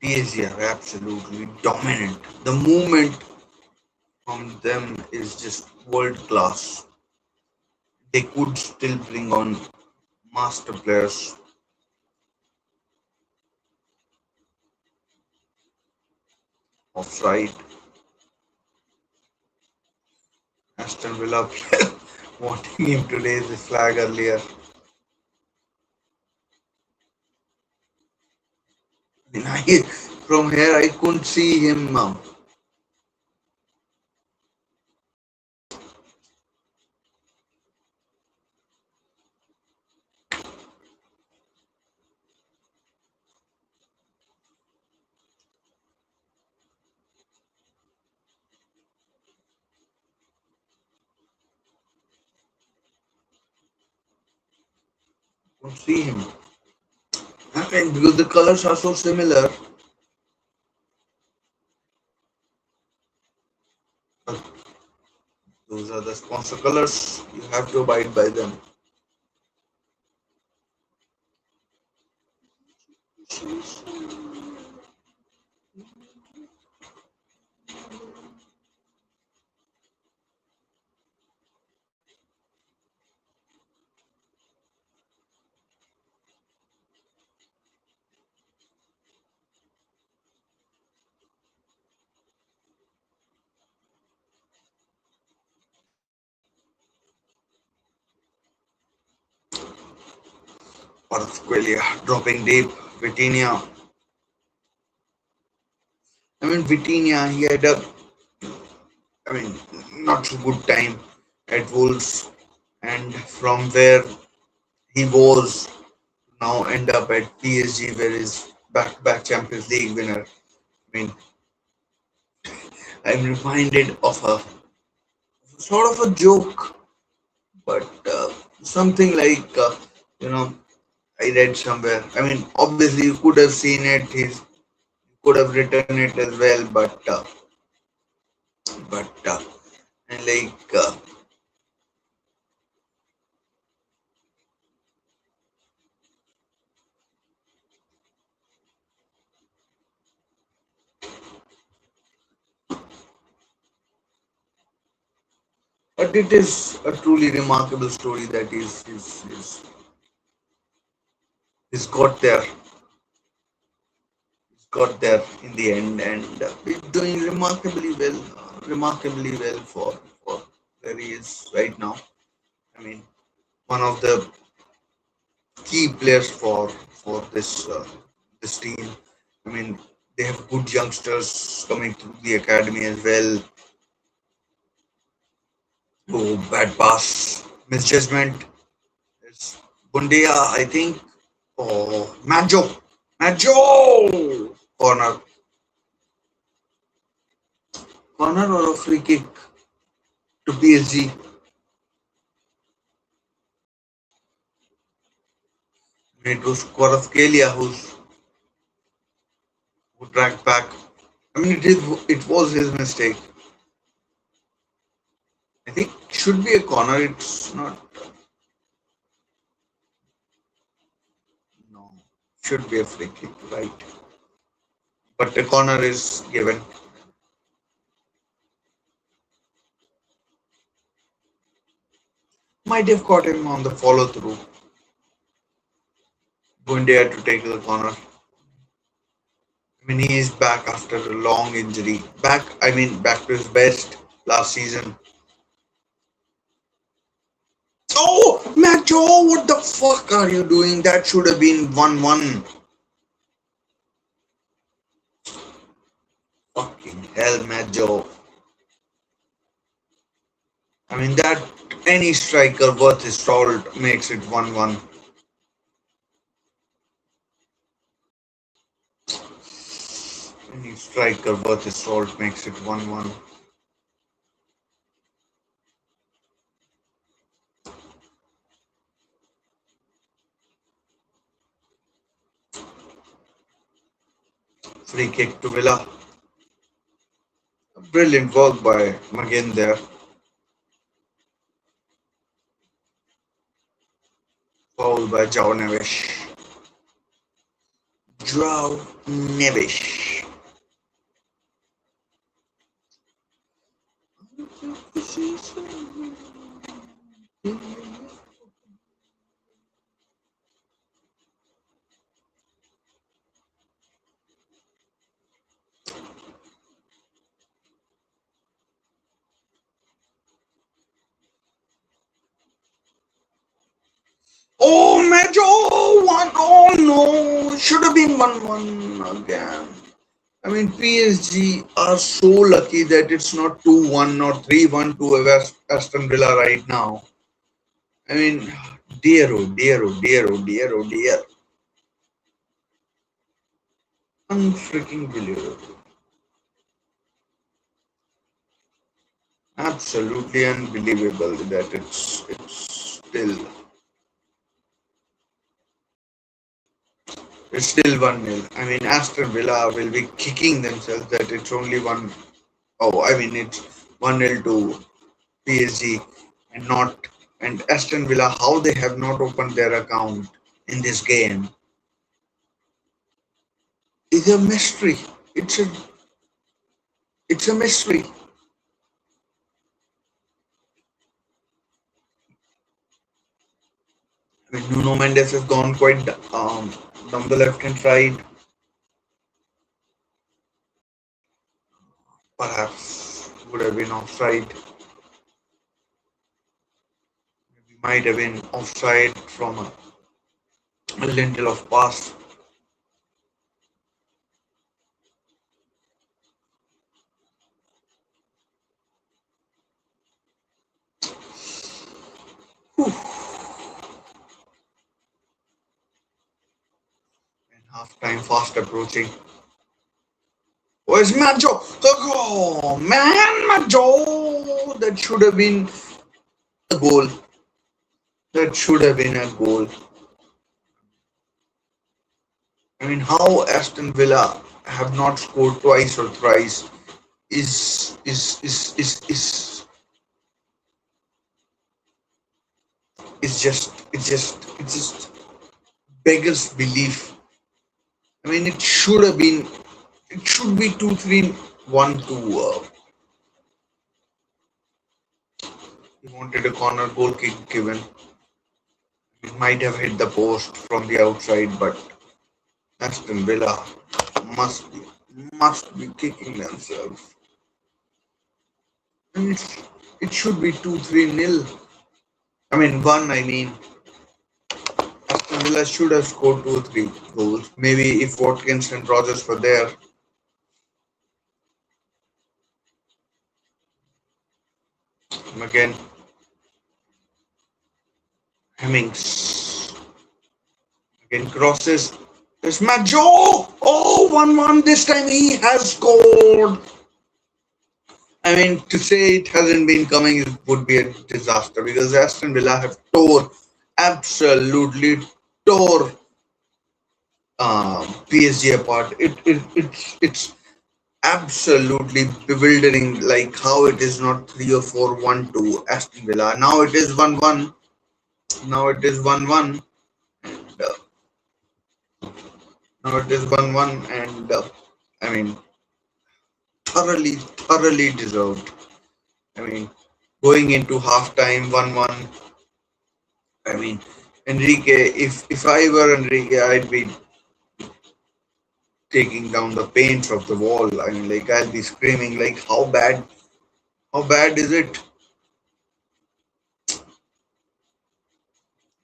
Speaker 1: PSG are absolutely dominant. The movement from them is just world class. They could still bring on master players. Offside. Aston Villa player wanting him to raise the flag earlier. I mean, from here I couldn't see him. Couldn't see him. I mean, because the colors are so similar. But those are the sponsor colors. You have to abide by them. Parasquelia dropping deep. Vitinha. I mean, Vitinha, he had a, I mean, not so good time at Wolves, and from where he was now end up at PSG, where he's back-to-back Champions League winner. I mean, I'm reminded of a sort of a joke, but something like you know I read somewhere. I mean, obviously you could have seen it. He could have written it as well, but and like But it is a truly remarkable story that is got there in the end, and he's doing remarkably well for where he is right now. I mean, one of the key players for this team. I mean, they have good youngsters coming through the academy as well. Oh, bad pass, misjudgment. It's Bundia, I think. Oh, Majo, corner or a free kick to PSG. It was Kvaratskhelia who dragged back. I mean, it was his mistake. I think should be a corner. It's not. No, should be a free kick, right? But the corner is given. Might have caught him on the follow through. Bundia to take the corner. I mean, he is back after a long injury. Back to his best last season. Oh, Macho, what the fuck are you doing? That should have been 1-1. Fucking hell, Macho. I mean, that any striker worth his salt makes it 1-1. Any striker worth his salt makes it 1-1. Free kick to Villa. Brilliant work by McGinn there. Foul by João Neves. João Neves. Oh, Majo! 1. Oh no! Should have been 1-1 again. I mean, PSG are so lucky that it's not 2-1 or 3-1 to Aston Villa right now. I mean, dear, oh dear, oh dear, oh dear, oh dear. Unfreaking believable. Absolutely unbelievable that it's still 1-0. I mean, Aston Villa will be kicking themselves that it's only one. Oh, I mean, it's 1-0 to PSG and not. And Aston Villa, how they have not opened their account in this game is a mystery. It's a it's a mystery. I mean, Nuno Mendes has gone quite down the left hand side. Perhaps would have been offside. Might have been offside from a lintel of pass. Whew. And half time fast approaching. Where's Majo? Oh man, Majo! That should have been a goal. That should have been a goal. I mean, how Aston Villa have not scored twice or thrice is just beggars belief. I mean, it should be 2-3-1 to He wanted a corner goal kick given. It might have hit the post from the outside, but Aston Villa must be must be kicking themselves. And it should be 2-3 nil. I mean one. I mean Aston Villa should have scored 2 or 3 goals. Maybe if Watkins and Rogers were there. Again, Hemmings again crosses. There's Majo. Oh, 1-1. This time he has scored. I mean, to say it hasn't been coming would be a disaster because Aston Villa have absolutely tore PSG apart. It's absolutely bewildering, like how it is not 3 or 4-1 to Aston Villa. Now it is 1-1. Now it is 1-1. And, now it is 1-1, and I mean, thoroughly deserved. I mean, going into halftime 1-1. I mean, Enrique, if I were Enrique, I'd be taking down the paints of the wall. I mean, like I'll be screaming, like how bad is it?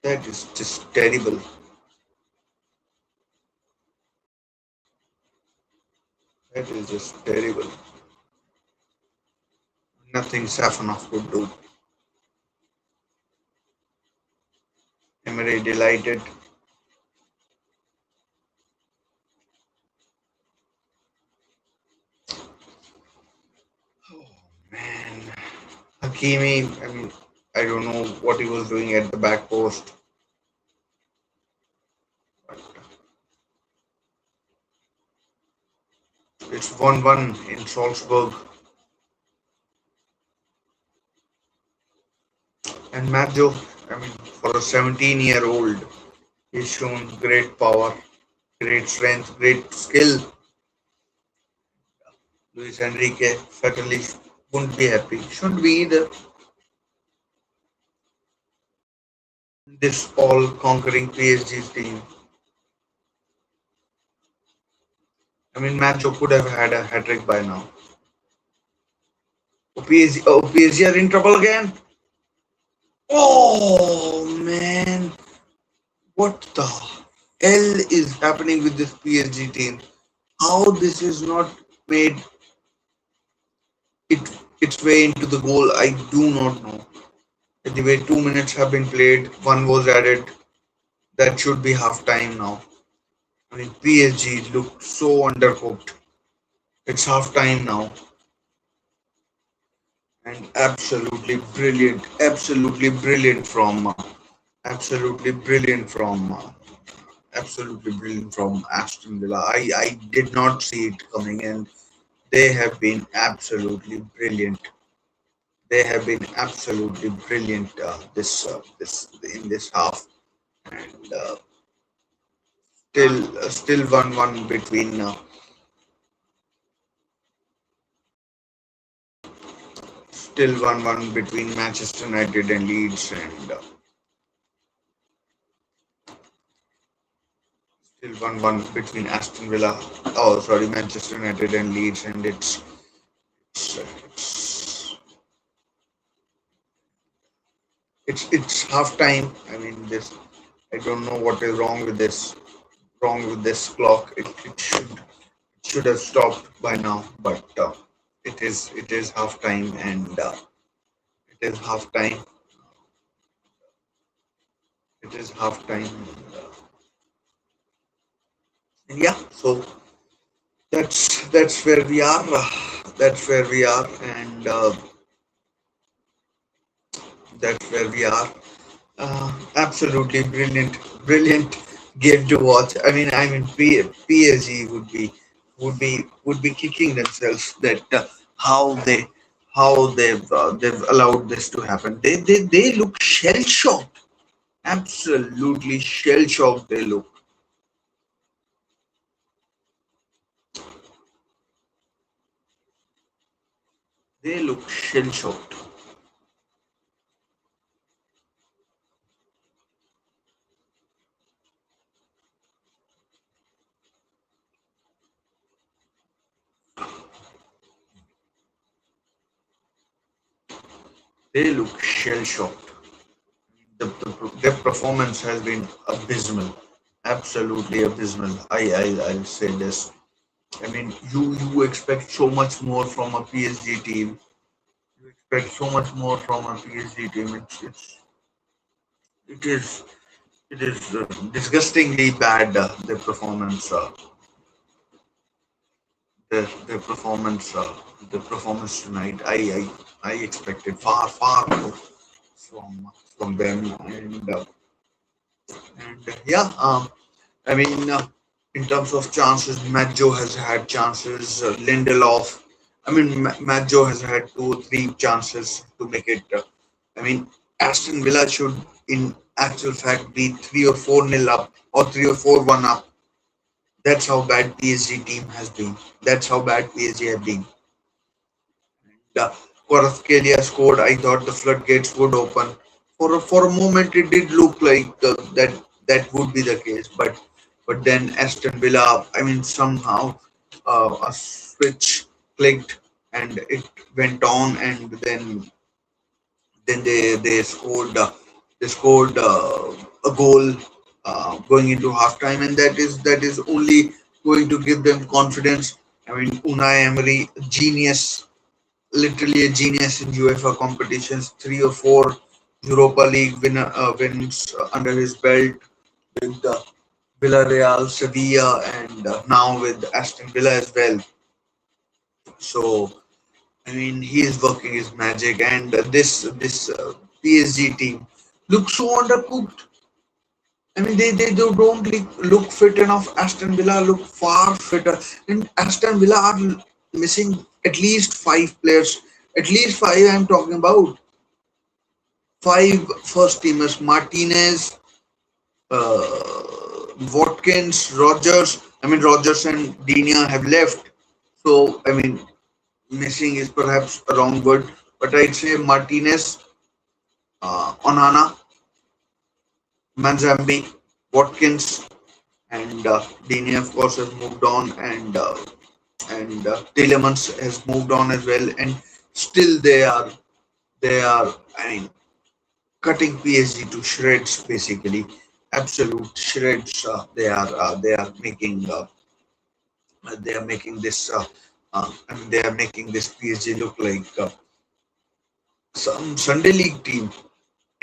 Speaker 1: That is just terrible. That is just terrible. Nothing Safanov could do. Emery delighted. Oh man, Hakimi. I mean, I don't know what he was doing at the back post. But it's 1-1 in Salzburg. And Maggio, I mean, for a 17-year-old, he's shown great power, great strength, great skill. Luis Enrique certainly wouldn't be happy. Shouldn't be either. This all conquering PSG's team. I mean, Maggio could have had a hat trick by now. PSG are in trouble again. Oh man, what the hell is happening with this PSG team? How this is not made it its way into the goal, I do not know. Anyway, 2 minutes have been played, one was added. That should be half time now. I mean, PSG looked so undercooked. It's half time now, and absolutely brilliant from absolutely brilliant from Aston Villa. I did not see it coming, and they have been absolutely brilliant. They have been absolutely brilliant this in this half, and still 1-1 between still 1-1 between Manchester United and Leeds, and still 1-1 between Aston Villa. Oh, sorry, Manchester United and Leeds, and it's it's half time. I mean, this I don't know what is wrong with this clock. It should have stopped by now, but it is half time, and it is half time. It is half time, and yeah. So that's where we are. That's where we are, and that's where we are. Absolutely brilliant game to watch. I mean, PSG would be kicking themselves that how they've allowed this to happen. They look shell shocked. Absolutely shell shocked. They look shell shocked. They look shell shocked. Their performance has been abysmal, absolutely abysmal. I'll say this. I mean, you expect so much more from a PSG team. You expect so much more from a PSG team. It is it is disgustingly bad. Their performance the performance tonight. I expected far more from them, and yeah. I mean, in terms of chances, Maggio has had chances. Lindelof. I mean, Maggio has had two or three chances to make it. I mean, Aston Villa should, in actual fact, be 3 or 4 nil up or 3 or 4-1 up. That's how bad PSG team has been. That's how bad PSG have been. And Kvaratskhelia scored. I thought the floodgates would open. For a moment, it did look like that would be the case, but then Aston Villa. I mean, somehow a switch clicked and it went on, and then they scored a goal going into halftime, and that is only going to give them confidence. I mean, Unai Emery, genius, literally a genius in UEFA competitions. 3 or 4 Europa League wins under his belt with Villarreal, Sevilla, and now with Aston Villa as well. So I mean, he is working his magic, and this PSG team looks so undercooked. I mean, they don't look fit enough. Aston Villa look far fitter, and Aston Villa are missing at least 5 players. At least five. I'm talking about five first teamers: Martinez, Watkins, Rogers. I mean, Rogers and Dina have left. So I mean, missing is perhaps a wrong word, but I'd say Martinez, Onana, Manzambi, Watkins, and Dini, of course, has moved on, and Telemans has moved on as well, and still they are. I mean, cutting PSG to shreds, basically, absolute shreds. They are making this. I mean, they are making this PSG look like some Sunday League team.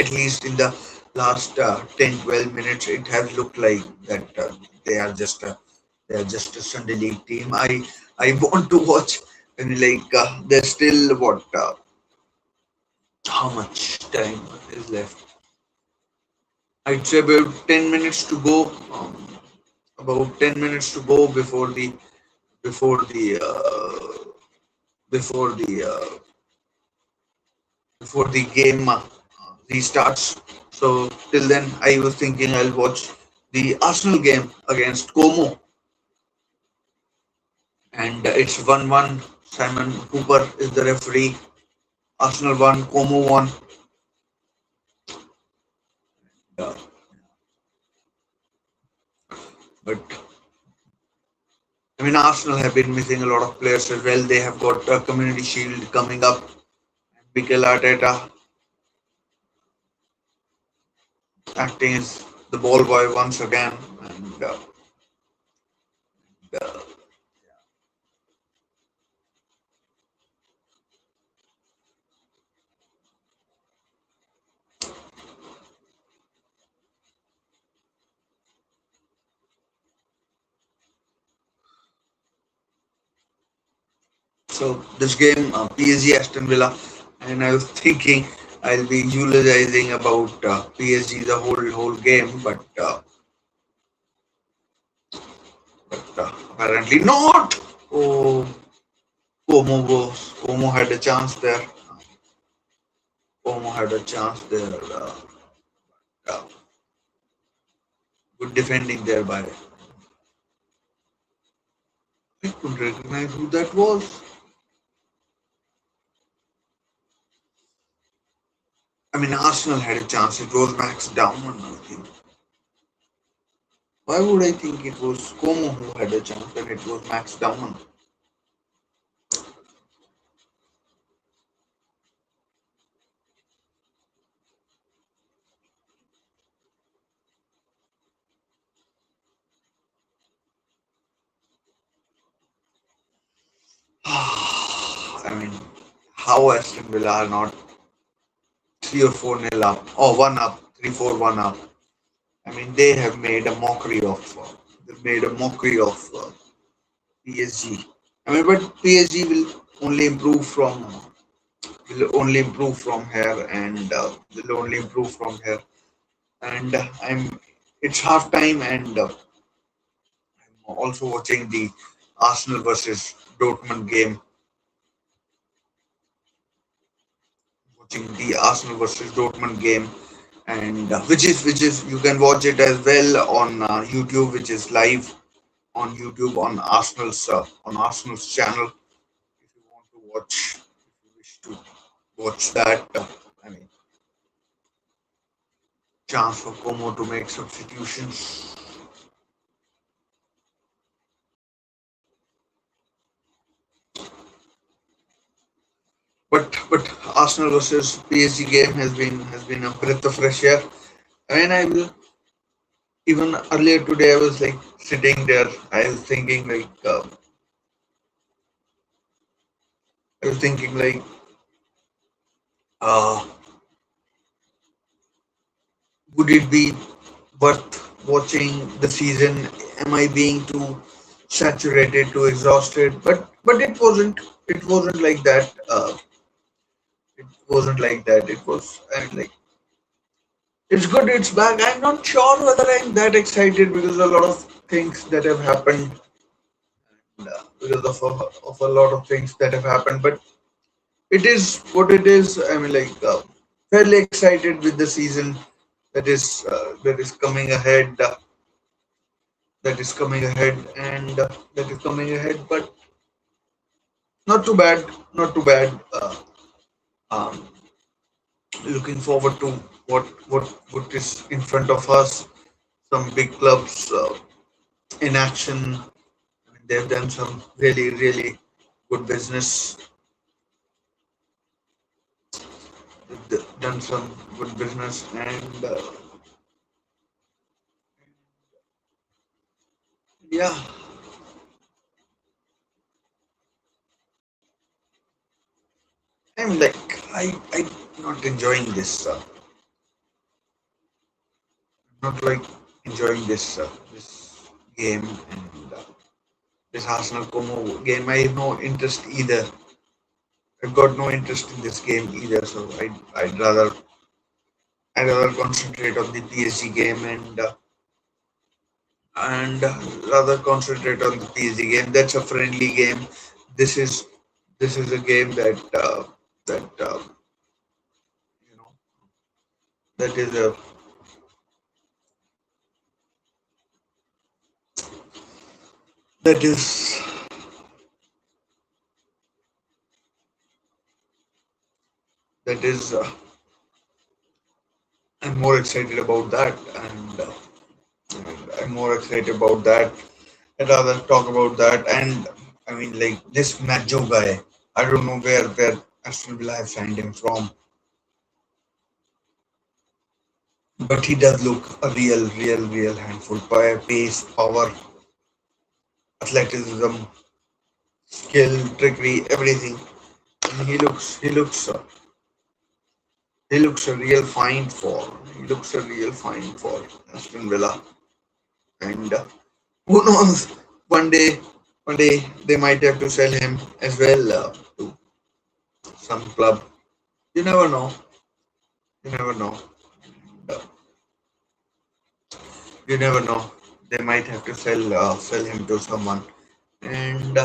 Speaker 1: At least in the last 10-12 minutes, it has looked like that they are just a they are just a Sunday League team. I want to watch. I mean, like there's still what how much time is left? I'd say about 10 minutes to go. About 10 minutes to go before the before the before the game restarts. So till then, I was thinking I'll watch the Arsenal game against Como, and it's 1-1. Simon Cooper is the referee. Arsenal won, Como won. Uh, but I mean, Arsenal have been missing a lot of players as well. They have got a Community Shield coming up. Mikel Arteta acting as the ball boy once again, and so this game, PSG Aston Villa, and I was thinking I'll be eulogizing about PSG the whole game, but apparently not. Oh, Como had a chance there. Como had a chance there. Uh, Good defending there by. I couldn't recognize who that was. I mean, Arsenal had a chance. It was Max Downman, I think. Why would I think it was Como who had a chance and it was Max Downman? I mean, how Aston Villa are not 3 or 4 nil up or one up, 3-4 one up. I mean, they have made a mockery of. They made a mockery of PSG. I mean, but PSG only improve from will only improve from here and will only improve from here. And it's half time and I'm also watching the Arsenal versus Dortmund game. Watching the Arsenal versus Dortmund game, and which is you can watch it as well on YouTube, which is live on YouTube on Arsenal's channel. If you want to watch, if you wish to watch that, I mean, chance for Como to make substitutions. But Arsenal versus PSG game has been a breath of fresh air. I mean, I will even earlier today I was like sitting there. I was thinking like I was thinking like uh, would it be worth watching the season? Am I being too saturated, too exhausted? But it wasn't. It wasn't like that. It wasn't like that. It was. I mean, like it's good. It's back. I'm not sure whether I'm that excited because a lot of things that have happened. Because of a lot of things that have happened, but it is what it is. I mean, like fairly excited with the season that is coming ahead. That is coming ahead and that is coming ahead, but not too bad, not too bad. Um, Looking forward to what is in front of us. Some big clubs in action. I mean, they've done some really good business. They've done some good business, and yeah, I'm like I'm not enjoying this. Not like enjoying this game and this Arsenal Como game. I have no interest either. I've got no interest in this game either. So I'd rather concentrate on the PSG game and rather concentrate on the PSG game. That's a friendly game. This is this is a game that you know that is a that is that is. I'm more excited about that and I'm more excited about that. I'd rather talk about that. And I mean, like this Majo guy, I don't know where Aston Villa have signed him from, but he does look a real handful. Pace, power, athleticism, skill, trickery, everything. And he looks a real find for. He looks a real find for Aston Villa. And who knows? One day, one day they might have to sell him as well to some club. You never know. You never know. Uh, you never know. They might have to sell him to someone, and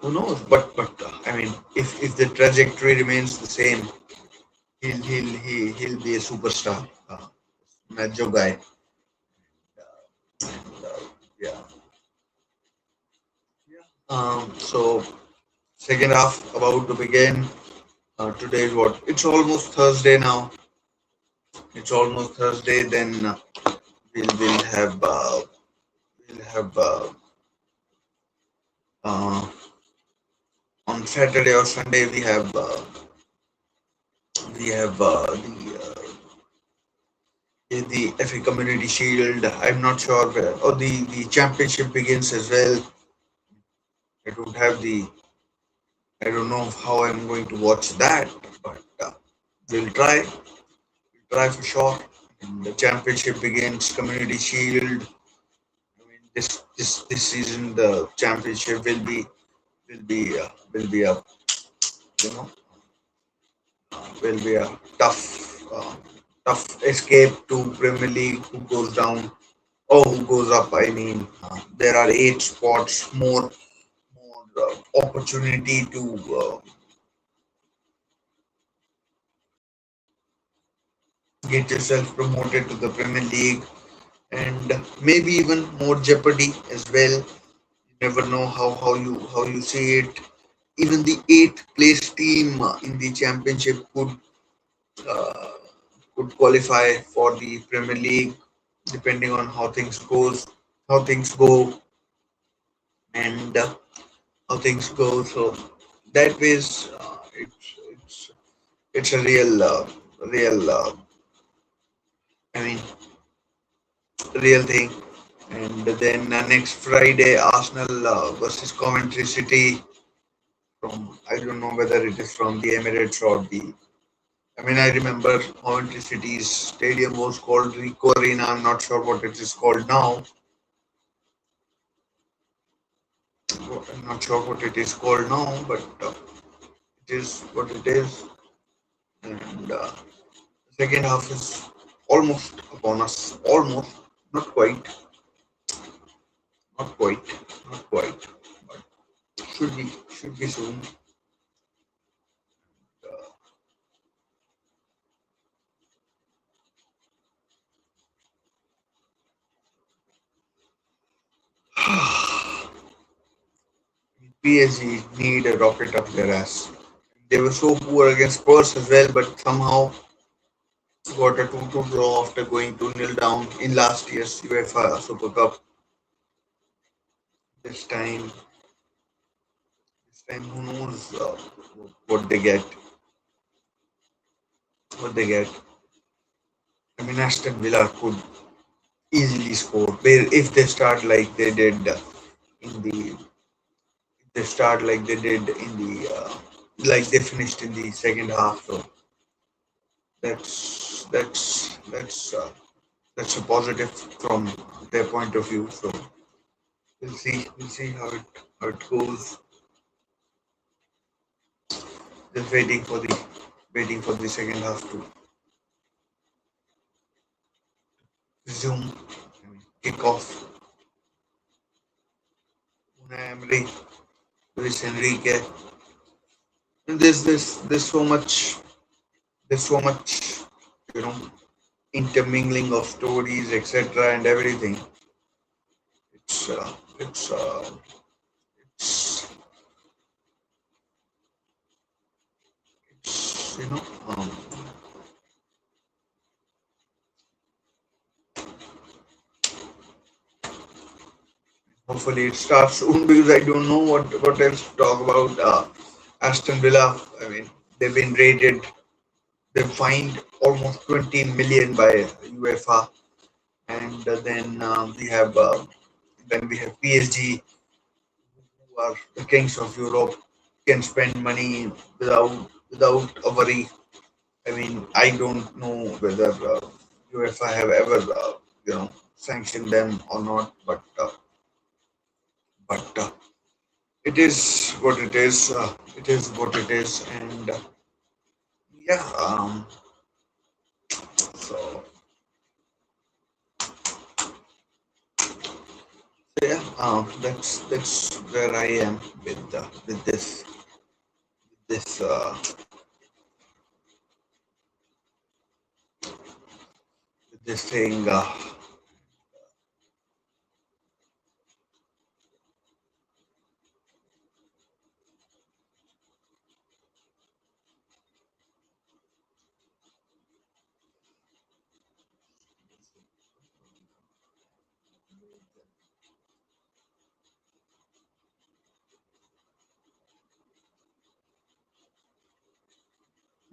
Speaker 1: who knows? But I mean, if the trajectory remains the same, he'll be a superstar. Majo guy. Yeah. So second half about to begin. Today is what? It's almost Thursday now. It's almost Thursday. Then we'll we'll have uh, on Saturday or Sunday we have the FA Community Shield. I'm not sure where, or the championship begins as well. I don't have the I don't know how I'm going to watch that, but we'll try. We'll try for sure. And the championship begins. Community Shield. I mean, this season the championship will be a you know will be a tough escape to Premier League. Who goes down? Oh, who goes up? I mean, there are 8 spots more opportunity to get yourself promoted to the Premier League, and maybe even more jeopardy as well. You never know how you see it. Even the eighth place team in the championship uh, could qualify for the Premier League, depending on how things go, and how things go. So that ways, it's a real. I mean, real thing. And then next Friday, Arsenal versus Coventry City. From I don't know whether it is from the Emirates or the. I mean, I remember Coventry City's stadium was called Rico Arena. I'm not sure what it is called now. I'm not sure what it is called now, but it is what it is. And second half is almost upon us. Almost, not quite, not quite, not quite. Should be soon. PSG need a rocket up their ass. They were so poor against Spurs as well, but somehow got a 2-2 draw after going 2-0 down in last year's UEFA Super Cup. This time, who knows what they get? What they get? I mean, Aston Villa could easily score. If they start like they did in the, if they start like they did in the, like they finished in the second half. So that's a positive from their point of view. So we'll see how it goes. Just waiting for the second half to resume. I mean, kick off. Unai Emery, Luis Enrique. And there's so much you know intermingling of stories, etc., and everything. It's uh, it's uh, it's it's hopefully it starts soon because I don't know what else to talk about. Aston Villa. I mean, they've been rated. They fined almost 20 million by UEFA, and then we have PSG, who are the kings of Europe, can spend money without a worry. I mean, I don't know whether UEFA have ever sanctioned them or not, but it is what it is. It is what it is, and yeah. So yeah, that's where I am with this thing.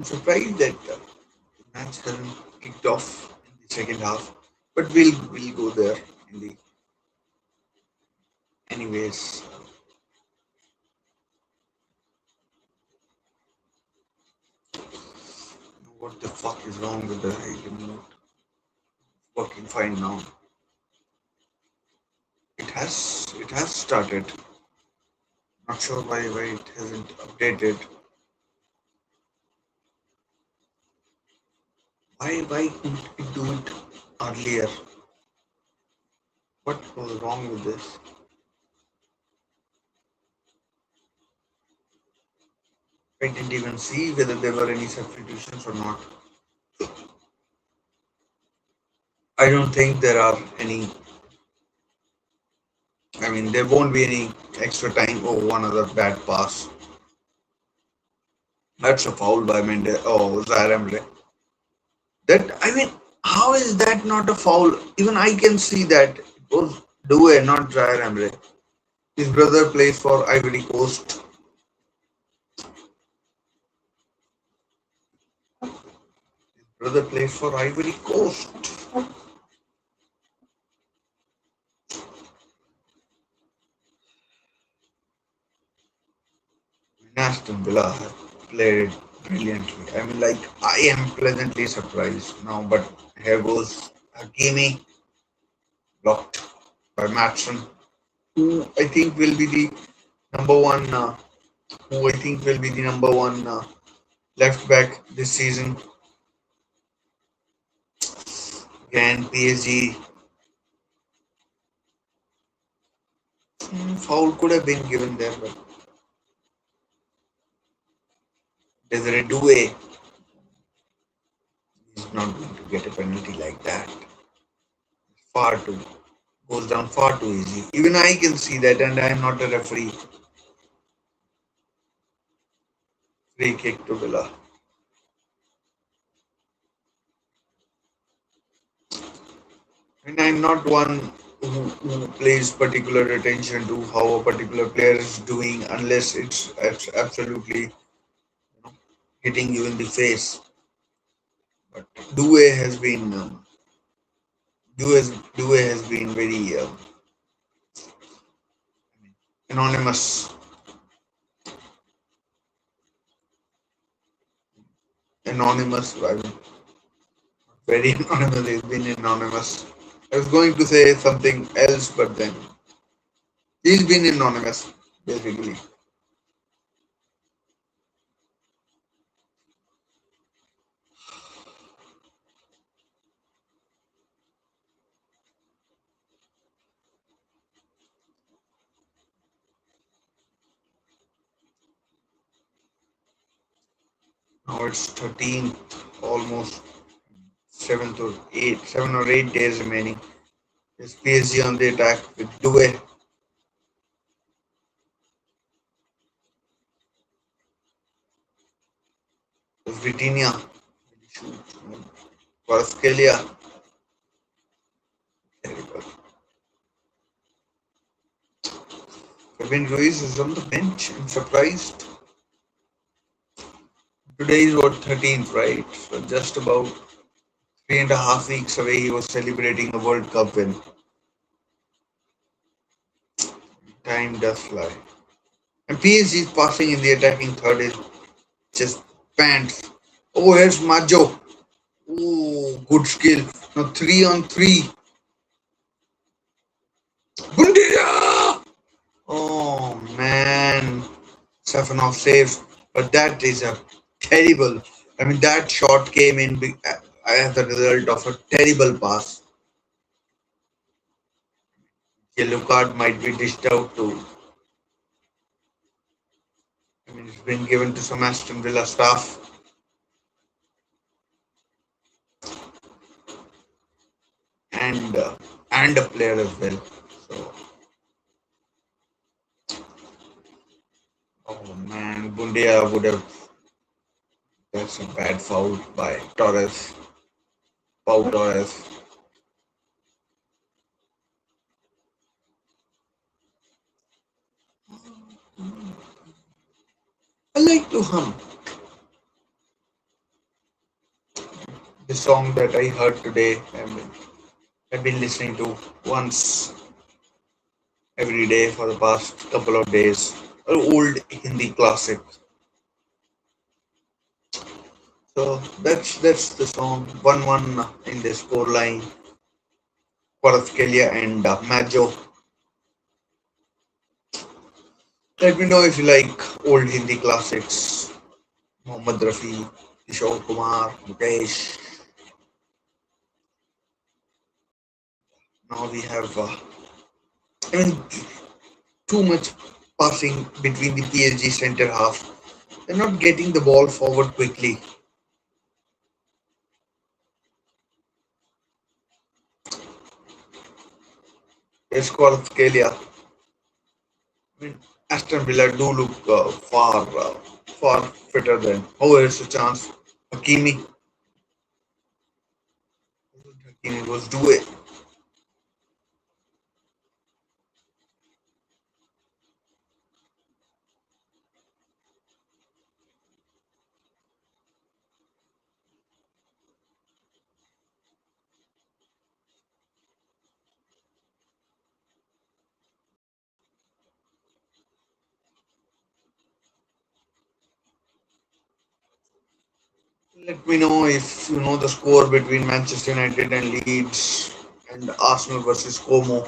Speaker 1: I'm surprised that the match hasn't kicked off in the second half, but we'll go there in the anyways. What the fuck is wrong with the remote? Working fine now. It has started. Not sure why it hasn't updated. Why couldn't it do it earlier? What was wrong with this? I didn't even see whether there were any substitutions or not. I don't think there are any. I mean, there won't be any extra time or one other bad pass. That's a foul by Mendes. Oh, Zaire Emery. That, I mean, how is that not a foul? Even I can see that it was Due, not Zaire Emery. His brother plays for Ivory Coast. Brother plays for Ivory Coast. Aston Villa have played brilliantly. I mean, like, I am pleasantly surprised now, but here goes Hakimi, blocked by Matson, who I think will be the number one, who I think will be the number one left back this season. Again, PSG. Foul could have been given there, but Desiree Doué is not going to get a penalty like that. Far too Goes down far too easy. Even I can see that, and I am not a referee. Free kick to Villa. And I'm not one who pays particular attention to how a particular player is doing unless it's absolutely hitting you in the face. But Due has been Due has been very anonymous, anonymous. I mean, very anonymous. He's been anonymous. I was going to say something else, but then he's been anonymous basically. Now it's 13th, almost 7 or 8 days remaining. There's PSG on the attack with Due. There's Vitinha. Kvaratskhelia. Terrible. Kevin Ruiz is on the bench. I'm surprised. Today is what, 13th, right? So just about 3.5 weeks away, he was celebrating a World Cup win. Time does fly. And PSG's passing in the attacking third is just pants. Oh, here's Majo. Oh, good skill. Now 3 on 3. Bundia! Oh man. Safanov saves. But that is a terrible. I mean, that shot came in as a result of a terrible pass. Yellow card might be dished out to. I mean, it's been given to some Aston Villa staff. And a player as well. So, oh man, Bundia would have. That's a bad foul by Torres. Pau Torres. I like to hum the song that I heard today. I've been listening to once every day for the past couple of days. An old Hindi classic. So that's the song. 1-1 in the score line for Australia and Majo. Let me know if you like old Hindi classics. Mohammad Rafi, Kishore Kumar, Mukesh. Now we have, I mean, too much passing between the PSG centre half. They're not getting the ball forward quickly. They score Australia. I mean, Aston Villa do look far fitter than. Oh, here's a chance. Hakimi. Hakimi was do it. Let me know if you know the score between Manchester United and Leeds and Arsenal versus Como.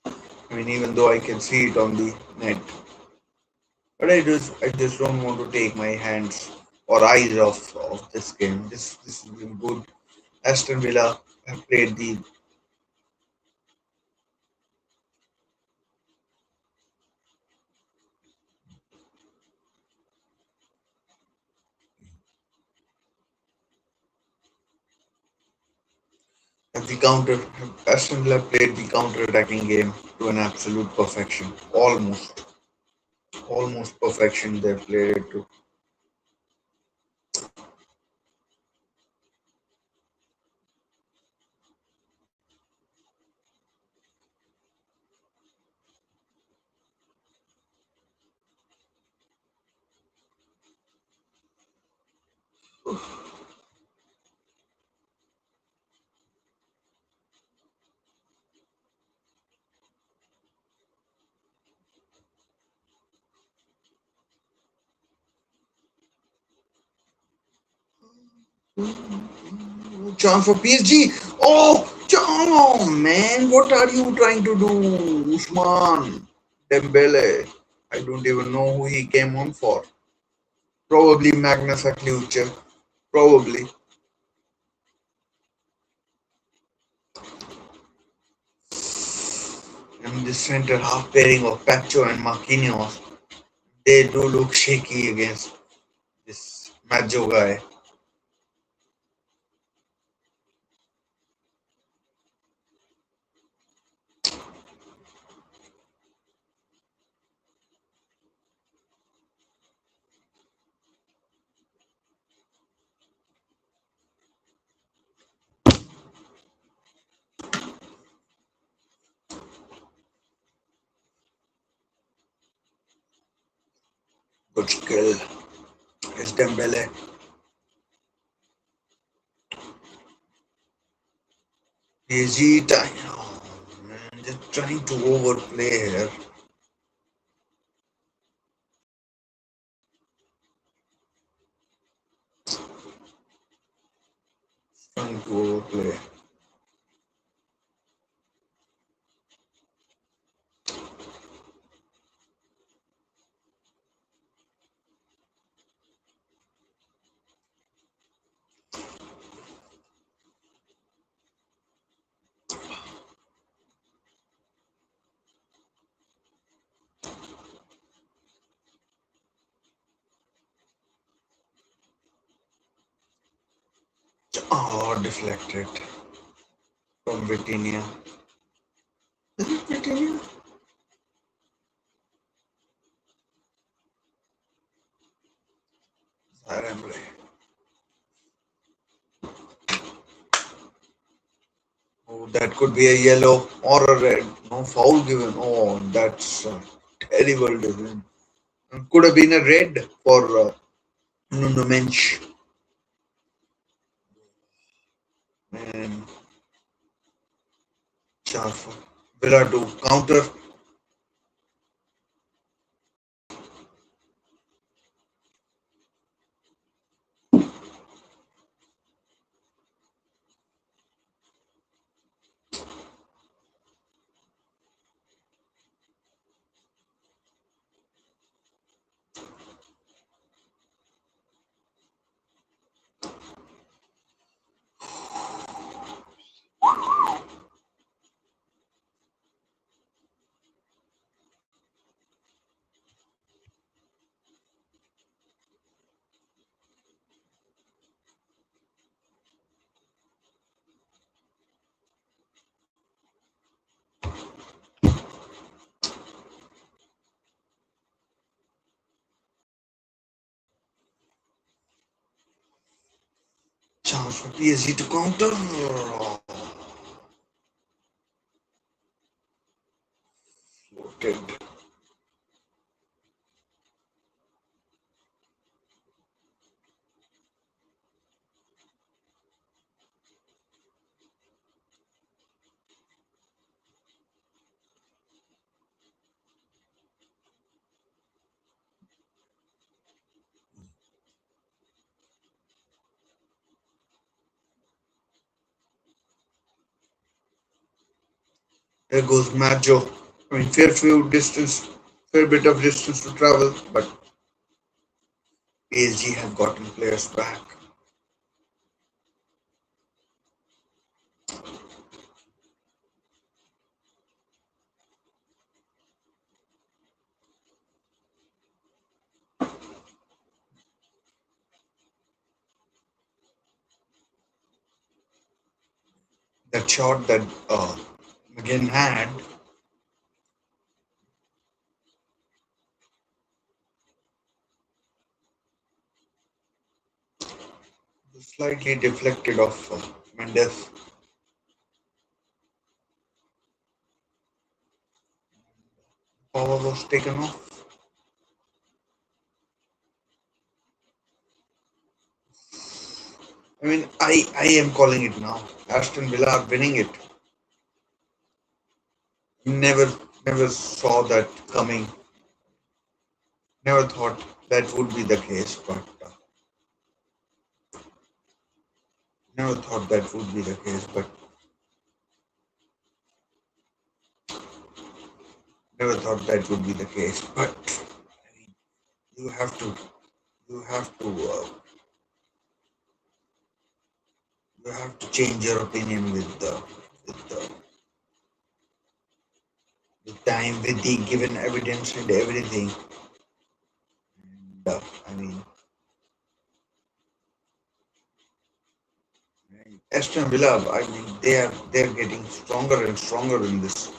Speaker 1: I mean, even though I can see it on the net, but I just don't want to take my hands or eyes off of this game. This has been good. Aston Villa have played the counter. Aston Villa played the counter-attacking game to an absolute perfection. Almost perfection. They played it to. Chance for PSG. Oh, man, what are you trying to do, Usman Dembele? I don't even know who he came on for. Probably Magnus Akliuche. Probably. And the center half pairing of Pacho and Marquinhos, they do look shaky against this Maggio guy. Good skill. It's Dembele. PSG time. Oh, man, just trying to overplay here. Trying to overplay. Oh, deflected from Vitinha. Is it Vitinha? Remble. Oh, that could be a yellow or a red. No foul given. Oh, that's a terrible decision. Could have been a red for Nuno Mensch. And chance for Villa to counter. So PSG to counter. Floated. There goes Maggio. I mean, fair bit of distance to travel, but PSG have gotten players back. That shot that McGinn had was slightly deflected off Mendes. Power was taken off. I mean, I am calling it now. Aston Villa are winning it. Never, never saw that coming. Never thought that would be the case, but never thought that would be the case, but never thought that would be the case. But you have to, you have to, you have to change your opinion with time, with the given evidence and everything. And, I mean, Aston Villa. I mean, they're getting stronger and stronger in this half.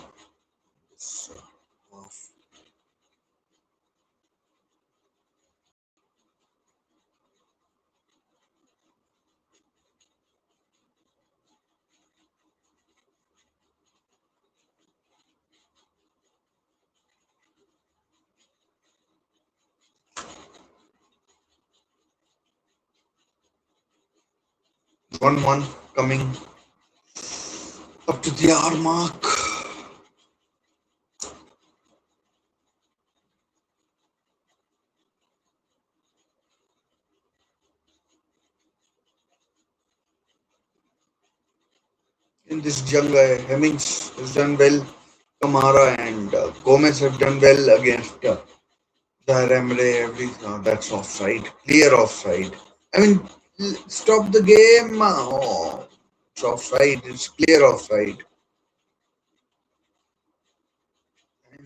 Speaker 1: 1-1 coming up to the hour mark. In this young guy, Hemmings has done well. Kamara and Gomez have done well against Zaire Emery. That's offside, clear offside. I mean, stop the game. Oh, it's offside. It's clear offside.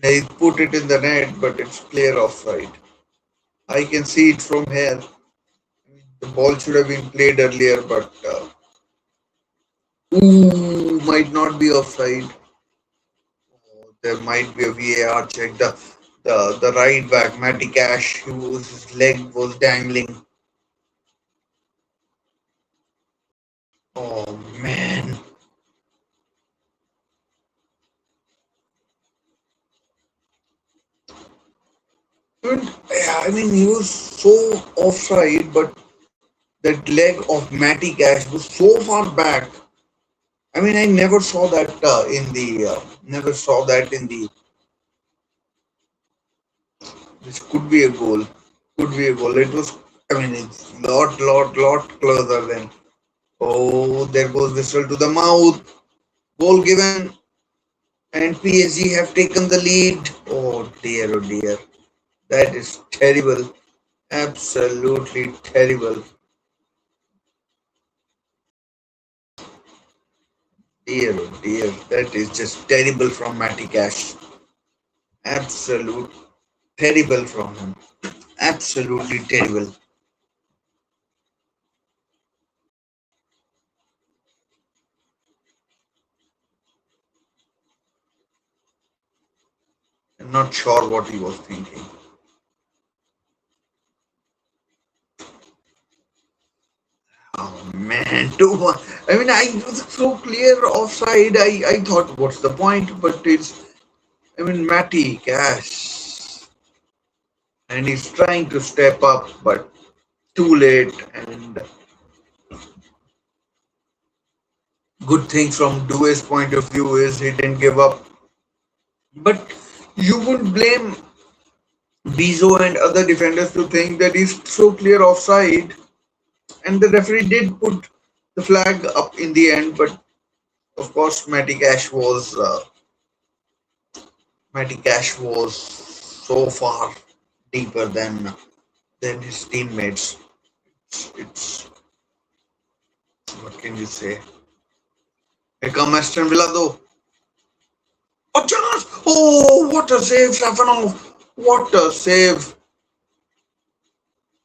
Speaker 1: They put it in the net, but it's clear offside. I can see it from here. The ball should have been played earlier, but might not be offside. There might be a VAR check. The right back, Matty Cash, whose leg was dangling. Oh man. And, yeah, I mean, he was so offside, but that leg of Matty Cash was so far back. I mean, I never saw that never saw that in the. This could be a goal. Could be a goal. It was. I mean, it's lot closer than. Oh, there goes whistle to the mouth. Goal given, and PSG have taken the lead. Oh dear. That is terrible. Absolutely terrible. Dear, oh dear. That is just terrible from Matty Cash. Absolute terrible from him. Absolutely terrible. I'm not sure what he was thinking. Man, 2-1. I mean, I was so clear offside. I thought, what's the point? But I mean, Matty Cash. And he's trying to step up, but too late. And good thing from Due's point of view is he didn't give up. But you would blame Bizo and other defenders to think that he's so clear offside. And the referee did put the flag up in the end, but of course, Matty Cash was so far deeper than his teammates. It's what can you say? Here come Aston Villa though. A chance! Oh, what a save, Safanov! What a save!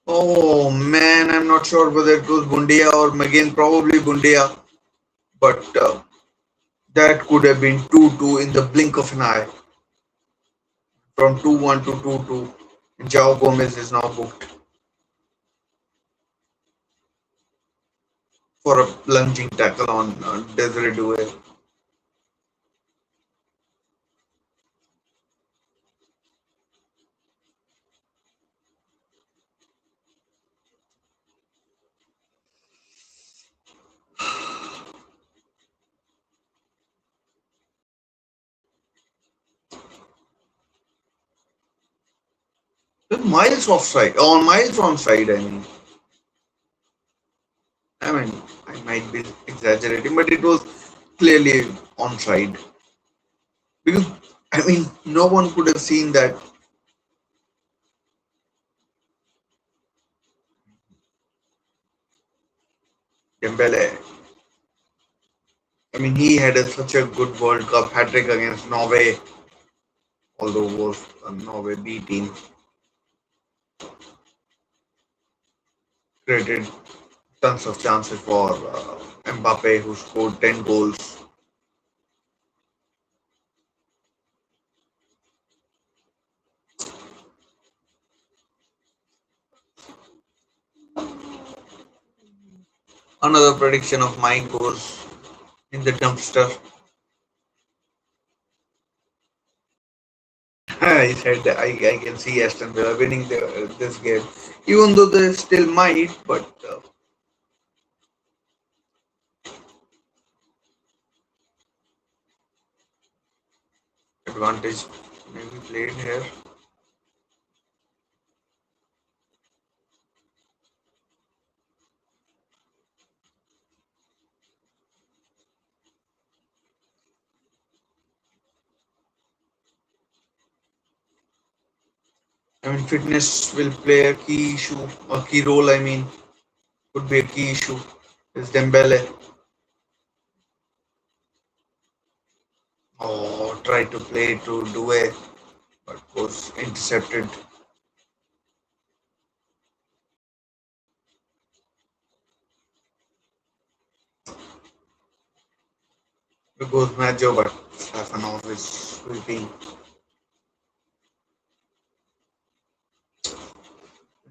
Speaker 1: Oh man, I'm not sure whether it was Bundia or McGinn, probably Bundia, but that could have been 2-2 in the blink of an eye. From 2-1 to 2-2. João Gomez is now booked for a lunging tackle on Desiree Doué. Miles offside, on miles onside. I mean, I might be exaggerating, but it was clearly onside because I mean, no one could have seen that Dembele. I mean, he had such a good World Cup hat trick against Norway, although it was a Norway B team. Created tons of chances for Mbappe, who scored 10 goals. Another prediction of mine goes in the dumpster. I said that I can see Aston Villa winning this game, even though they still might, but advantage maybe played here. I mean, fitness will play a key issue, a key role. I mean, could be a key issue. Is Dembele or try to play to Doué, but was intercepted because Majo, but Stefanov is sweeping.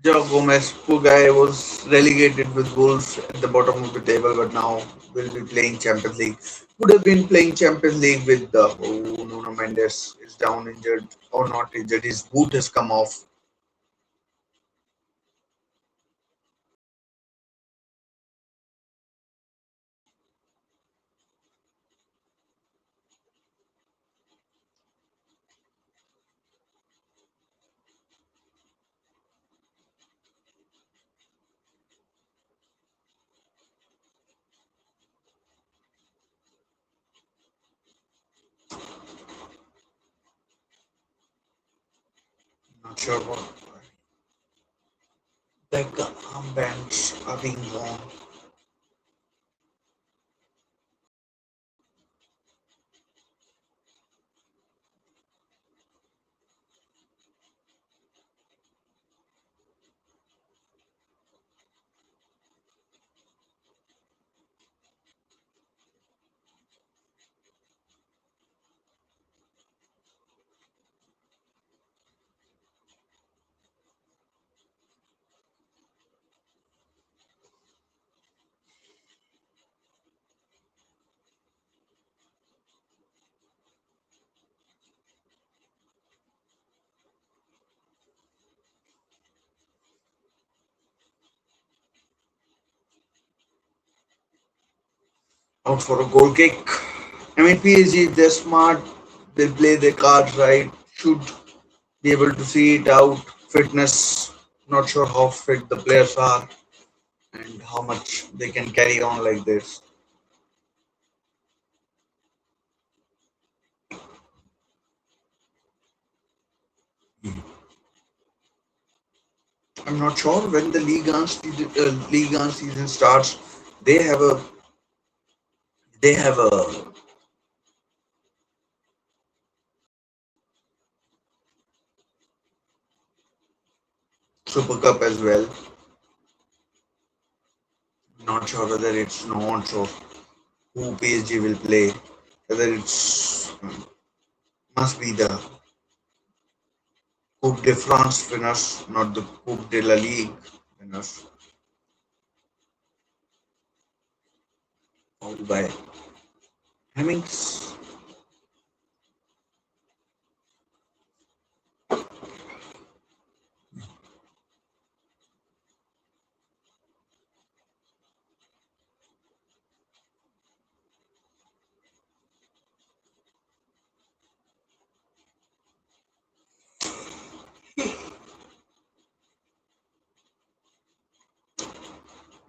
Speaker 1: Joe Gomez, poor guy, was relegated with Wolves at the bottom of the table, but now will be playing Champions League. Would have been playing Champions League with Nuno Mendes is down injured or not injured. His boot has come off. Not sure what. Like armbands are being worn. out for a goal kick. I mean, PSG, they're smart. They play their cards right. Should be able to see it out. Fitness, not sure how fit the players are and how much they can carry on like this. I'm not sure when the Ligue 1 season starts. They have a they have a Super Cup as well. Not sure whether it's not or who PSG will play. Whether it's must be the Coupe de France winners, not the Coupe de la Ligue winners, followed by Hemmings.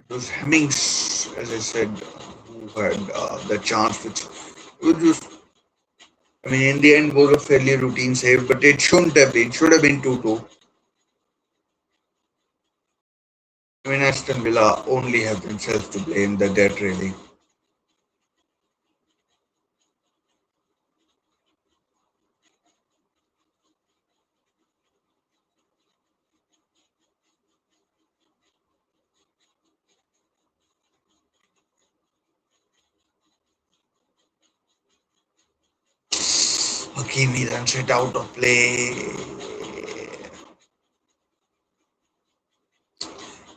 Speaker 1: It was Hemmings, as I said, who had the chance, which was, I mean, in the end, was a fairly routine save, but it shouldn't have been. It should have been 2-2. I mean, Aston Villa only have themselves to blame. The debt really. Hakimi then set out of play.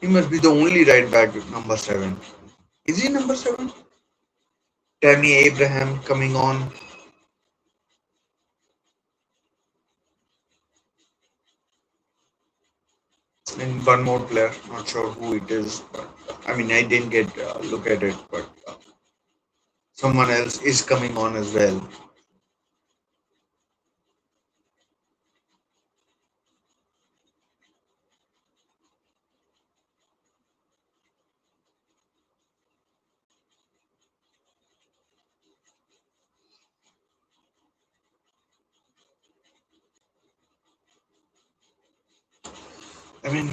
Speaker 1: He must be the only right back with number 7. Is he number 7? Tammy Abraham coming on. And one more player, not sure who it is, but I mean, I didn't get a look at it, but someone else is coming on as well. I mean,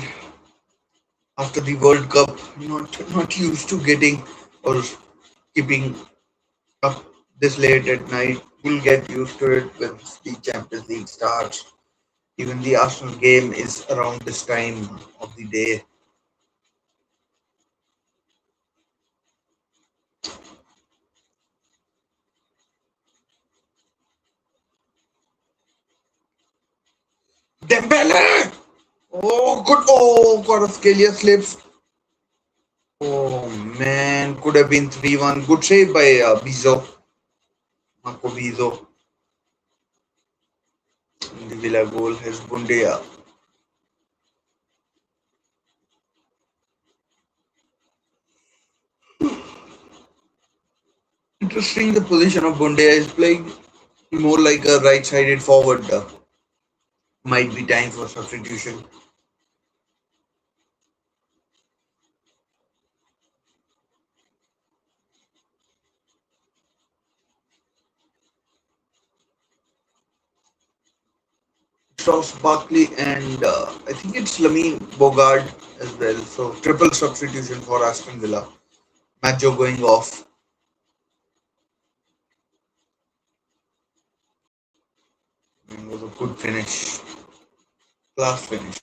Speaker 1: after the World Cup, not used to getting or keeping up this late at night. We'll get used to it when the Champions League starts. Even the Arsenal game is around this time of the day. Dembele! Oh, good. Oh, Kvaratskhelia slips. Oh man, could have been 3-1. Good save by Bizo. Marco Bizo. And the Villa goal has Bundia. Interesting, the position of Bundia is playing more like a right-sided forward. Might be time for substitution. Ross Barkley and I think it's Lamine Bogard as well. So triple substitution for Aston Villa. Macho going off. And was a good finish. Class finish.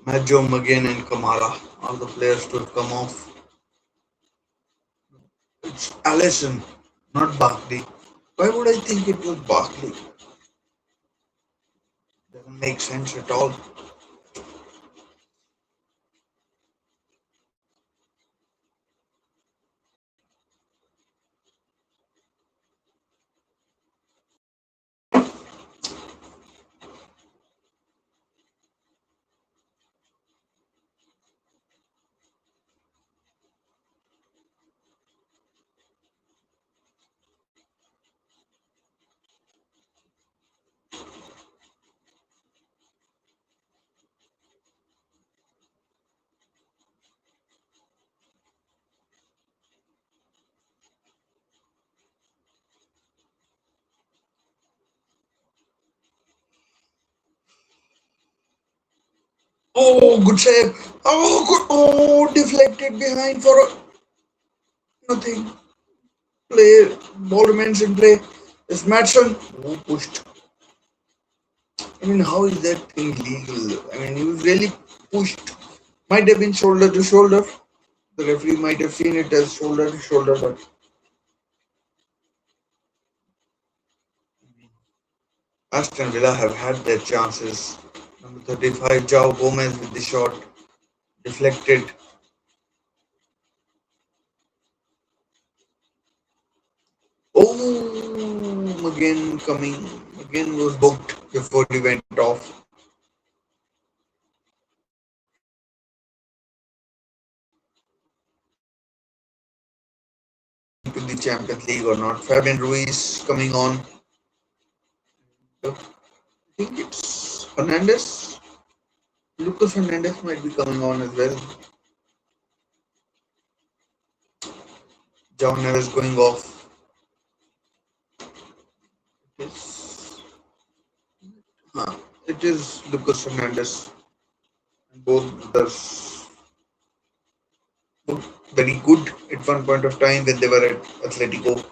Speaker 1: Majo, McGinn and Kamara are the players to have come off. It's Allison, not Barkley. Why would I think it was Barkley? Doesn't make sense at all. Oh, good save. Oh, good. Oh, deflected behind for nothing. Play. Ball remains in play. Is Madsen. Oh, pushed. I mean, how is that thing legal? I mean, he was really pushed. Might have been shoulder to shoulder. The referee might have seen it as shoulder to shoulder, but Aston Villa have had their chances. Number 35, João Gomez with the shot deflected. Oh, again coming. Again was booked before he went off. To the Champions League or not. Fabian Ruiz coming on. I think it's Hernandez. Lucas Hernandez might be coming on as well. John Neves going off. It's, it is Lucas Hernandez. Both brothers looked very good at one point of time when they were at Atletico,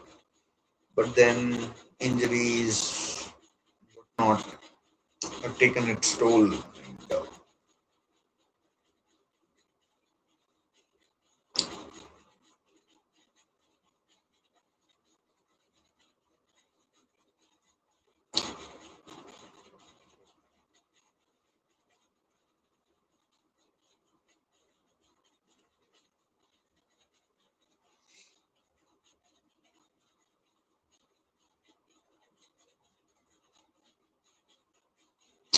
Speaker 1: but then injuries, whatnot, have taken its toll. And,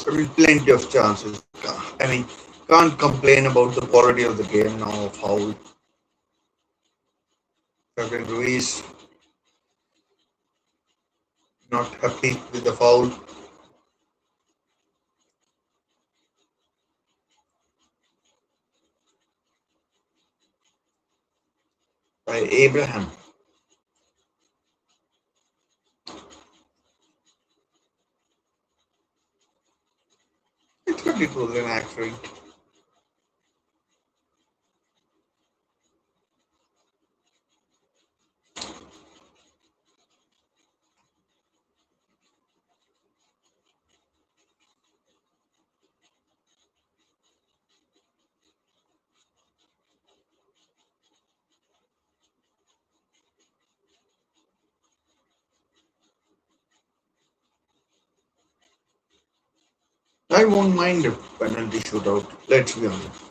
Speaker 1: I mean, plenty of chances. I mean, can't complain about the quality of the game now of how Fabian Ruiz not happy with the foul by Abraham. I thought it was an accident. I won't mind a penalty shootout. Let's be honest.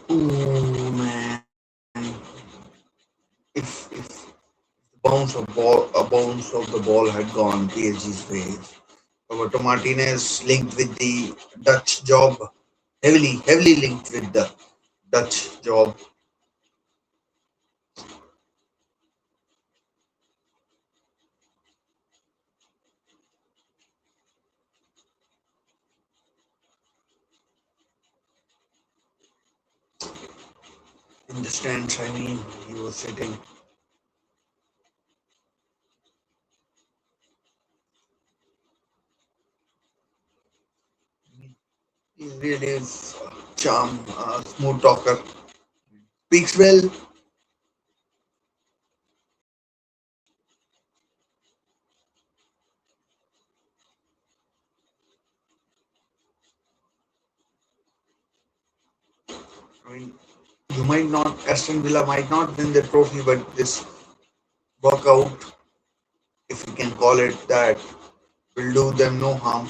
Speaker 1: Oh man, if a bounce of the ball had gone PSG's way, Roberto Martinez linked with the Dutch job, heavily linked with the Dutch job. In the stands, I mean, he was sitting. He really is charm, smooth talker, speaks well. I mean, you might not, Aston Villa might not win the trophy, but this workout, if you can call it that, will do them no harm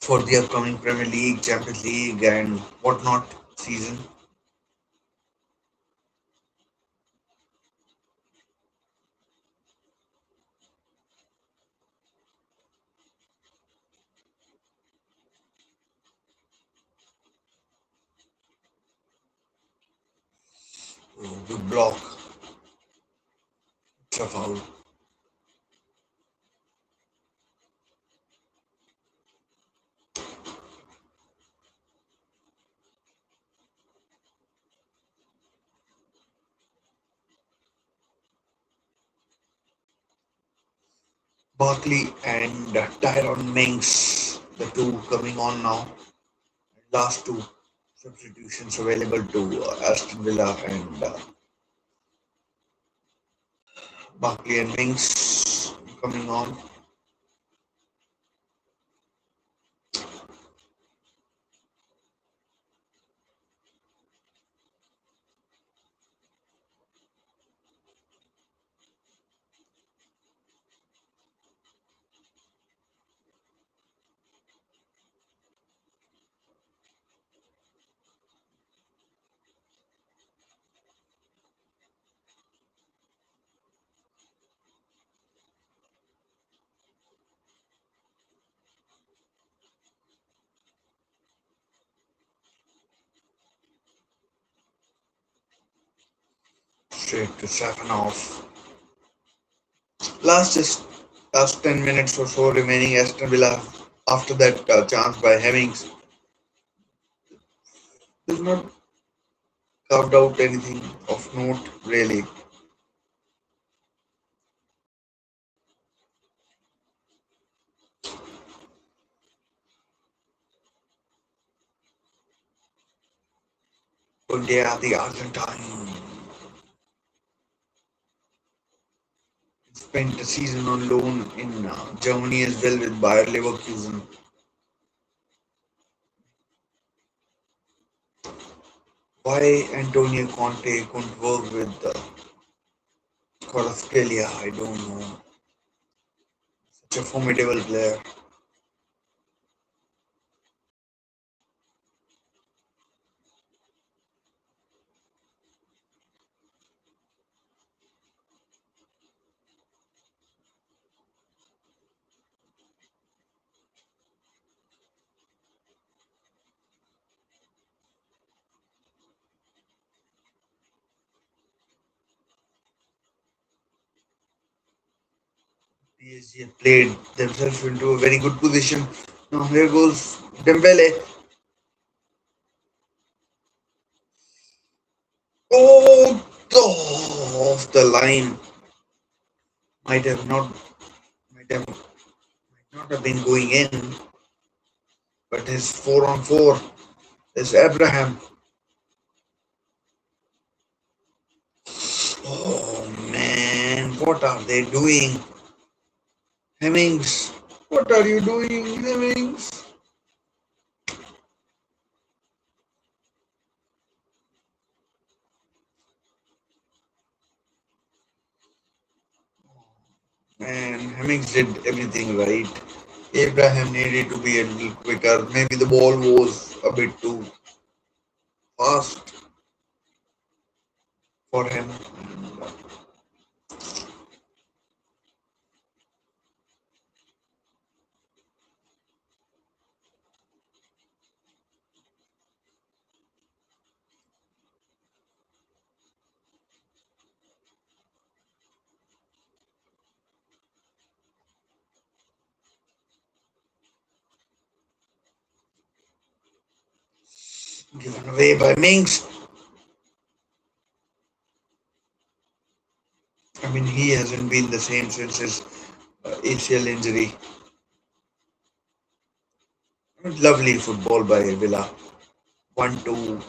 Speaker 1: for the upcoming Premier League, Champions League, and whatnot season. Good block, it's a foul. Barkley and Tyrone Mings, the two coming on now. Last two substitutions available to Aston Villa and Barkley and Mings coming on. Straight to Safanov. Last just last 10 minutes or so remaining Aston Villa after that chance by Hemmings. They've not carved out anything of note really. Bundia, the Argentine, spent a season on loan in Germany as well with Bayer Leverkusen. Why Antonio Conte couldn't work with Australia, I don't know. Such a formidable player. PSG have played themselves into a very good position. Now here goes Dembele. Oh, off the line. Might have not, might not have been going in, but his 4 on 4 is Abraham. Oh man, what are they doing? Hemmings, what are you doing, Hemmings? Man, Hemmings did everything right. Abraham needed to be a little quicker. Maybe the ball was a bit too fast for him. Given away by Mings. I mean, he hasn't been the same since his ACL injury. Lovely football by Villa. 1-2.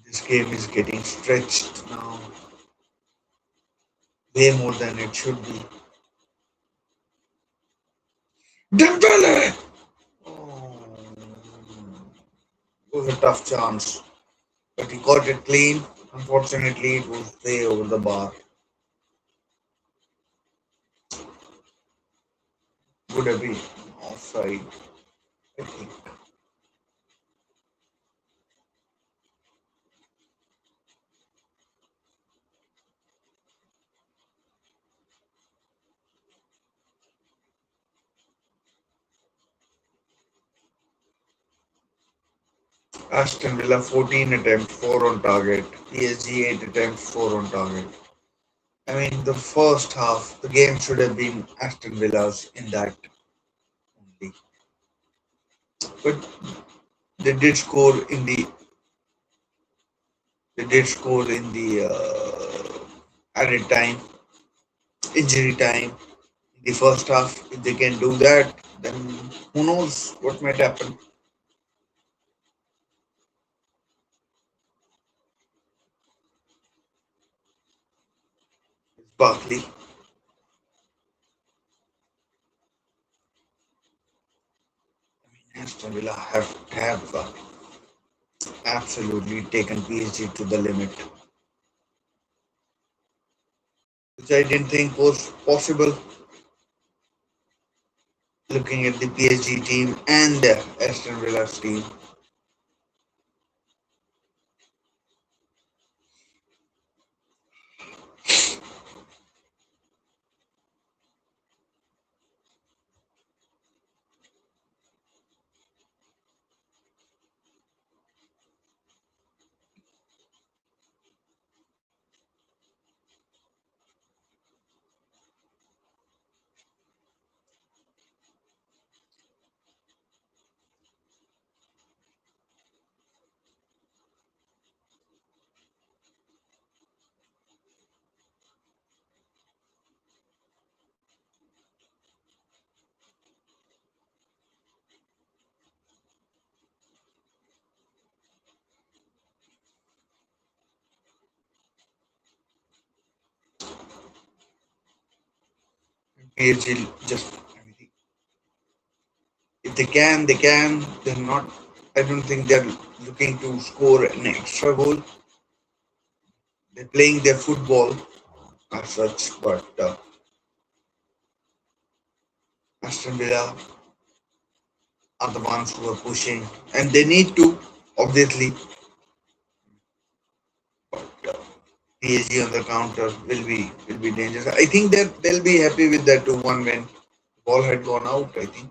Speaker 1: This game is getting stretched now way more than it should be. Dembele! Oh, it was a tough chance, but he got it clean. Unfortunately, it was way over the bar. Would have been offside, I think. Aston Villa 14 attempts, 4 on target. PSG 8 attempts, 4 on target. I mean, the first half, the game should have been Aston Villa's in that only. But they did score in the added time, injury time in the first half. If they can do that, then who knows what might happen. Barkley, Aston Villa have absolutely taken PSG to the limit, which I didn't think was possible. Looking at the PSG team and the Aston Villa's team, PSG just if they can, they can. They're not. I don't think they're looking to score an extra goal. They're playing their football as such, but Aston Villa are the ones who are pushing, and they need to, obviously. But PSG on the counter will be dangerous. I think that they'll be happy with that 2-1 when the ball had gone out. I think.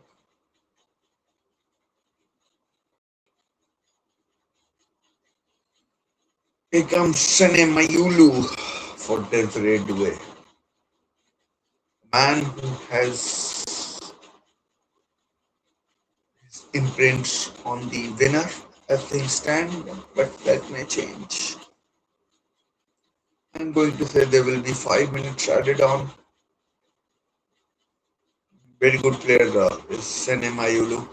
Speaker 1: Here comes Sane Mayulu for Desiree Doué, man who has imprints on the winner as things stand, but that may change. I'm going to say there will be 5 minutes added on. Very good player is Sene Mayulu.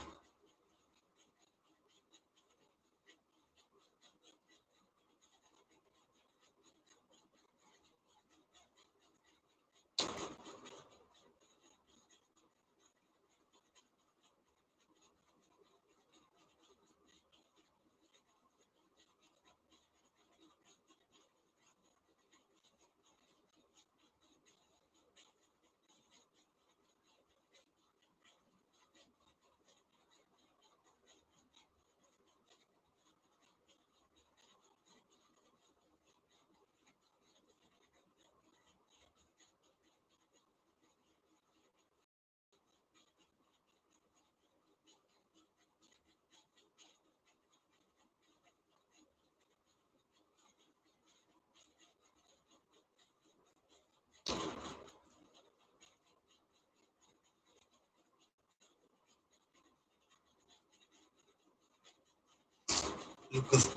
Speaker 1: Lucas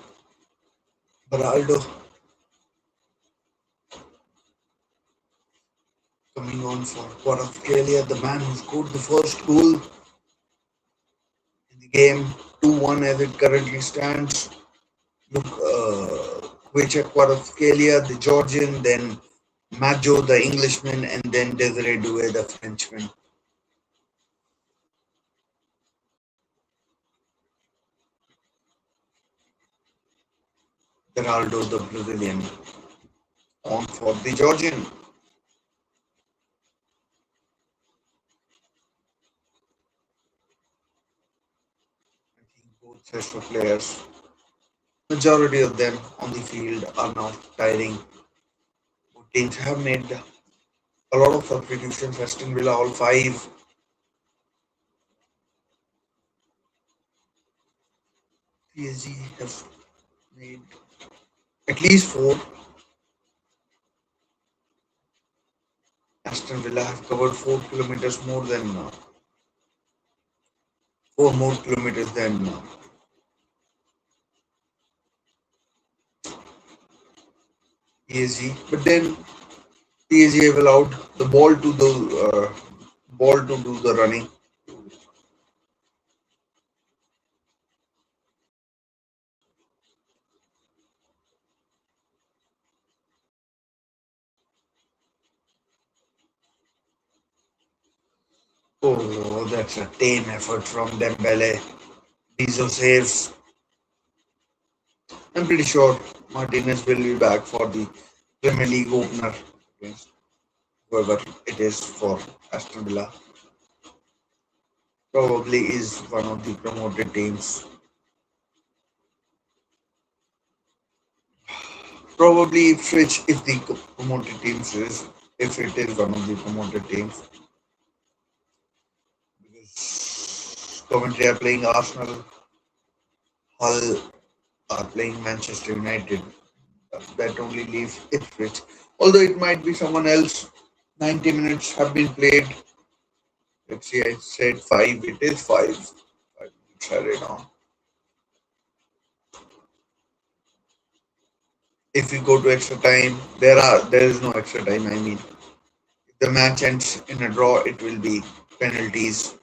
Speaker 1: Beraldo coming on for Australia, the man who scored the first goal in the game, 2-1 as it currently stands. Look, Kvaratskhelia, the Georgian, then Maggio, the Englishman, and then Desiree Doué, the Frenchman. Geraldo, the Brazilian, on for the Georgian. I think both sets of players, majority of them on the field are now tiring. Both teams have made a lot of substitutions. Aston Villa, all five. PSG have made at least four. Aston Villa have covered 4 kilometers more than 4 more kilometers than PSG. But then PSG have allowed the ball to do the running. Oh, that's a tame effort from Dembele. Rizzo saves. I'm pretty sure Martinez will be back for the Premier League opener against whoever it is for Aston Villa. Probably is one of the promoted teams. Probably Ipswich if the promoted teams is if it is one of the promoted teams. Because Coventry are playing Arsenal, Hull are playing Manchester United. That only leaves Ipswich. Although it might be someone else. 90 minutes have been played. Let's see, I said five. It is five. 5 minutes added on. If we go to extra time, there is no extra time. I mean, if the match ends in a draw, it will be penalties.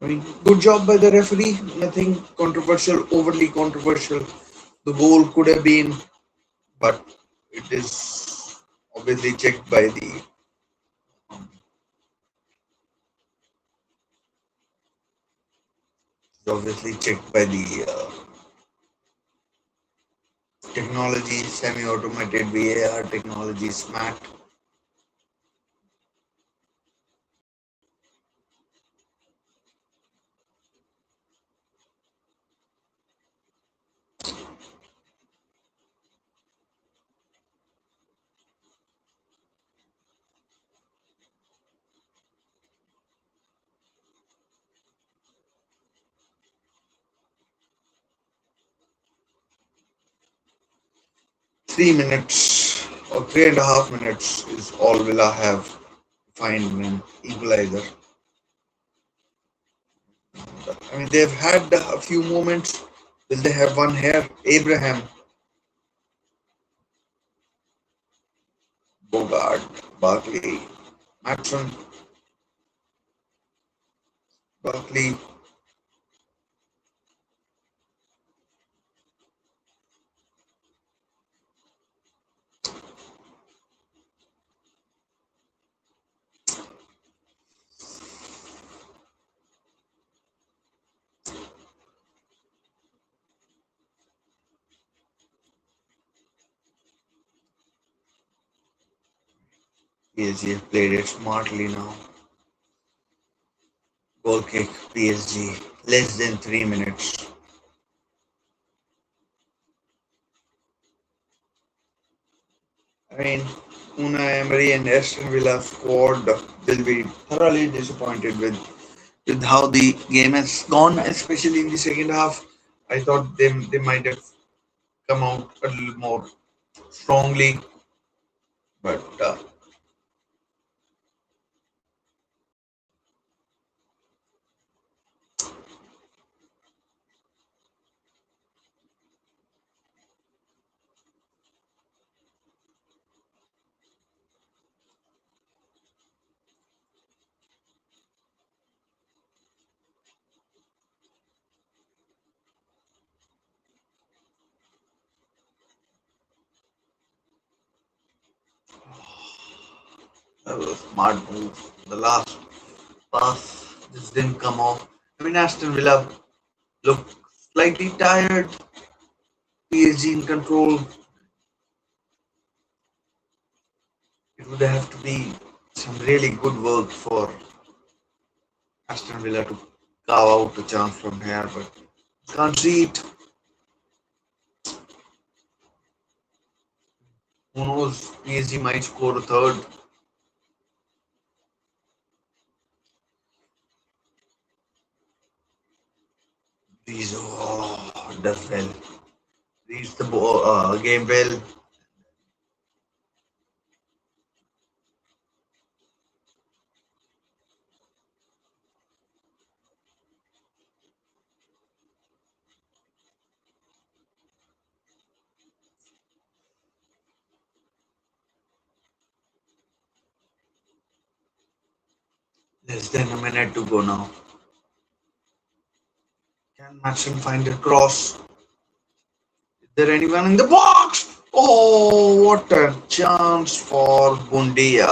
Speaker 1: I mean, good job by the referee. Nothing controversial, overly controversial. The goal could have been, but it is obviously checked by the obviously checked by the technology, semi-automated VAR technology, SMAT. 3 minutes or 3.5 minutes is all Villa have to find an equalizer. I mean, they've had a few moments. Will they have one here? Abraham, Bogart, Barkley, Matson, Barkley. PSG have played it smartly now. Goal kick, PSG, less than 3 minutes. I mean, Unai Emery and Aston Villa squad will be thoroughly disappointed with how the game has gone, especially in the second half. I thought they might have come out a little more strongly, but That was a smart move. The last pass just didn't come off. I mean, Aston Villa looked slightly tired. PSG in control. It would have to be some really good work for Aston Villa to carve out a chance from here, but can't see it. Who knows? PSG might score a third. These does well. Reads the ball, game well. Less than a minute to go now. Can Matson find a cross? Is there anyone in the box? Oh, what a chance for Bundia.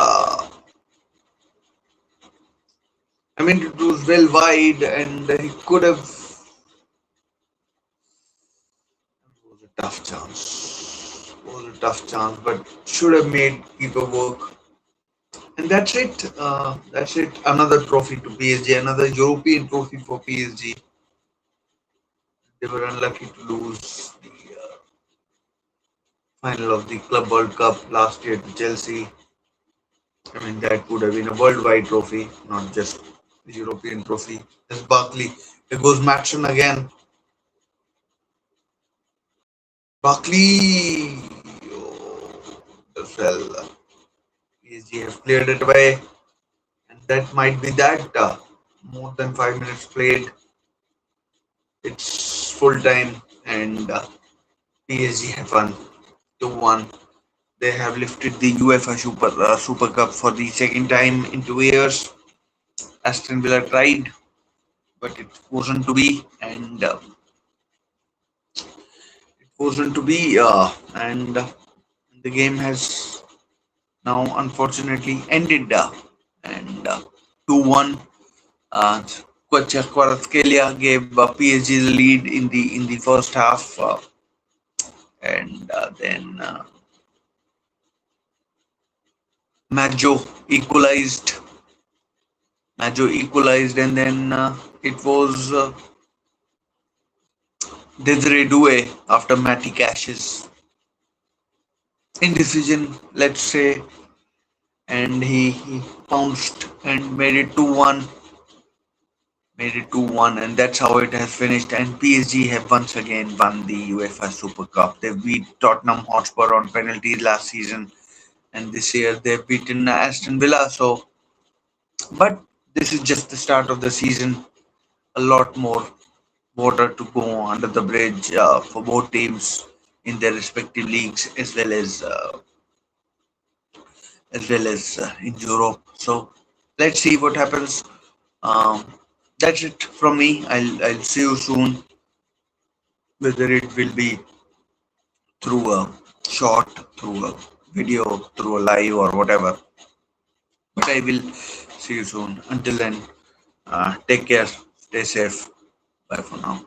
Speaker 1: I mean, it was well wide and he could have. It was a tough chance. It was a tough chance, but should have made keeper work. And that's it. That's it. Another trophy to PSG, another European trophy for PSG. They were unlucky to lose the final of the Club World Cup last year to Chelsea. I mean, that would have been a worldwide trophy, not just the European trophy. There's Barkley. There goes Matson again. Barkley. Oh, well, PSG have cleared it away. And that might be that. More than 5 minutes played. It's full time and PSG have won 2-1. They have lifted the UEFA Super Cup for the second time in 2 years. Aston Villa tried, but it wasn't to be, and it wasn't to be, and the game has now unfortunately ended, and 2-1. Uh, Kvaratskhelia gave PSG the lead in the first half, and then Maggio equalized. Maggio equalized, and then it was Desiree Doué after Matty Cash's indecision, let's say, and he pounced and made it 2-1. Made it 2-1, and that's how it has finished. And PSG have once again won the UEFA Super Cup. They beat Tottenham Hotspur on penalties last season, and this year they've beaten Aston Villa. So, but this is just the start of the season. A lot more water to go under the bridge for both teams in their respective leagues, as well as in Europe. So let's see what happens. Um, that's it from me. I'll see you soon. Whether it will be through a short, through a video, through a live or whatever. But I will see you soon. Until then, take care. Stay safe. Bye for now.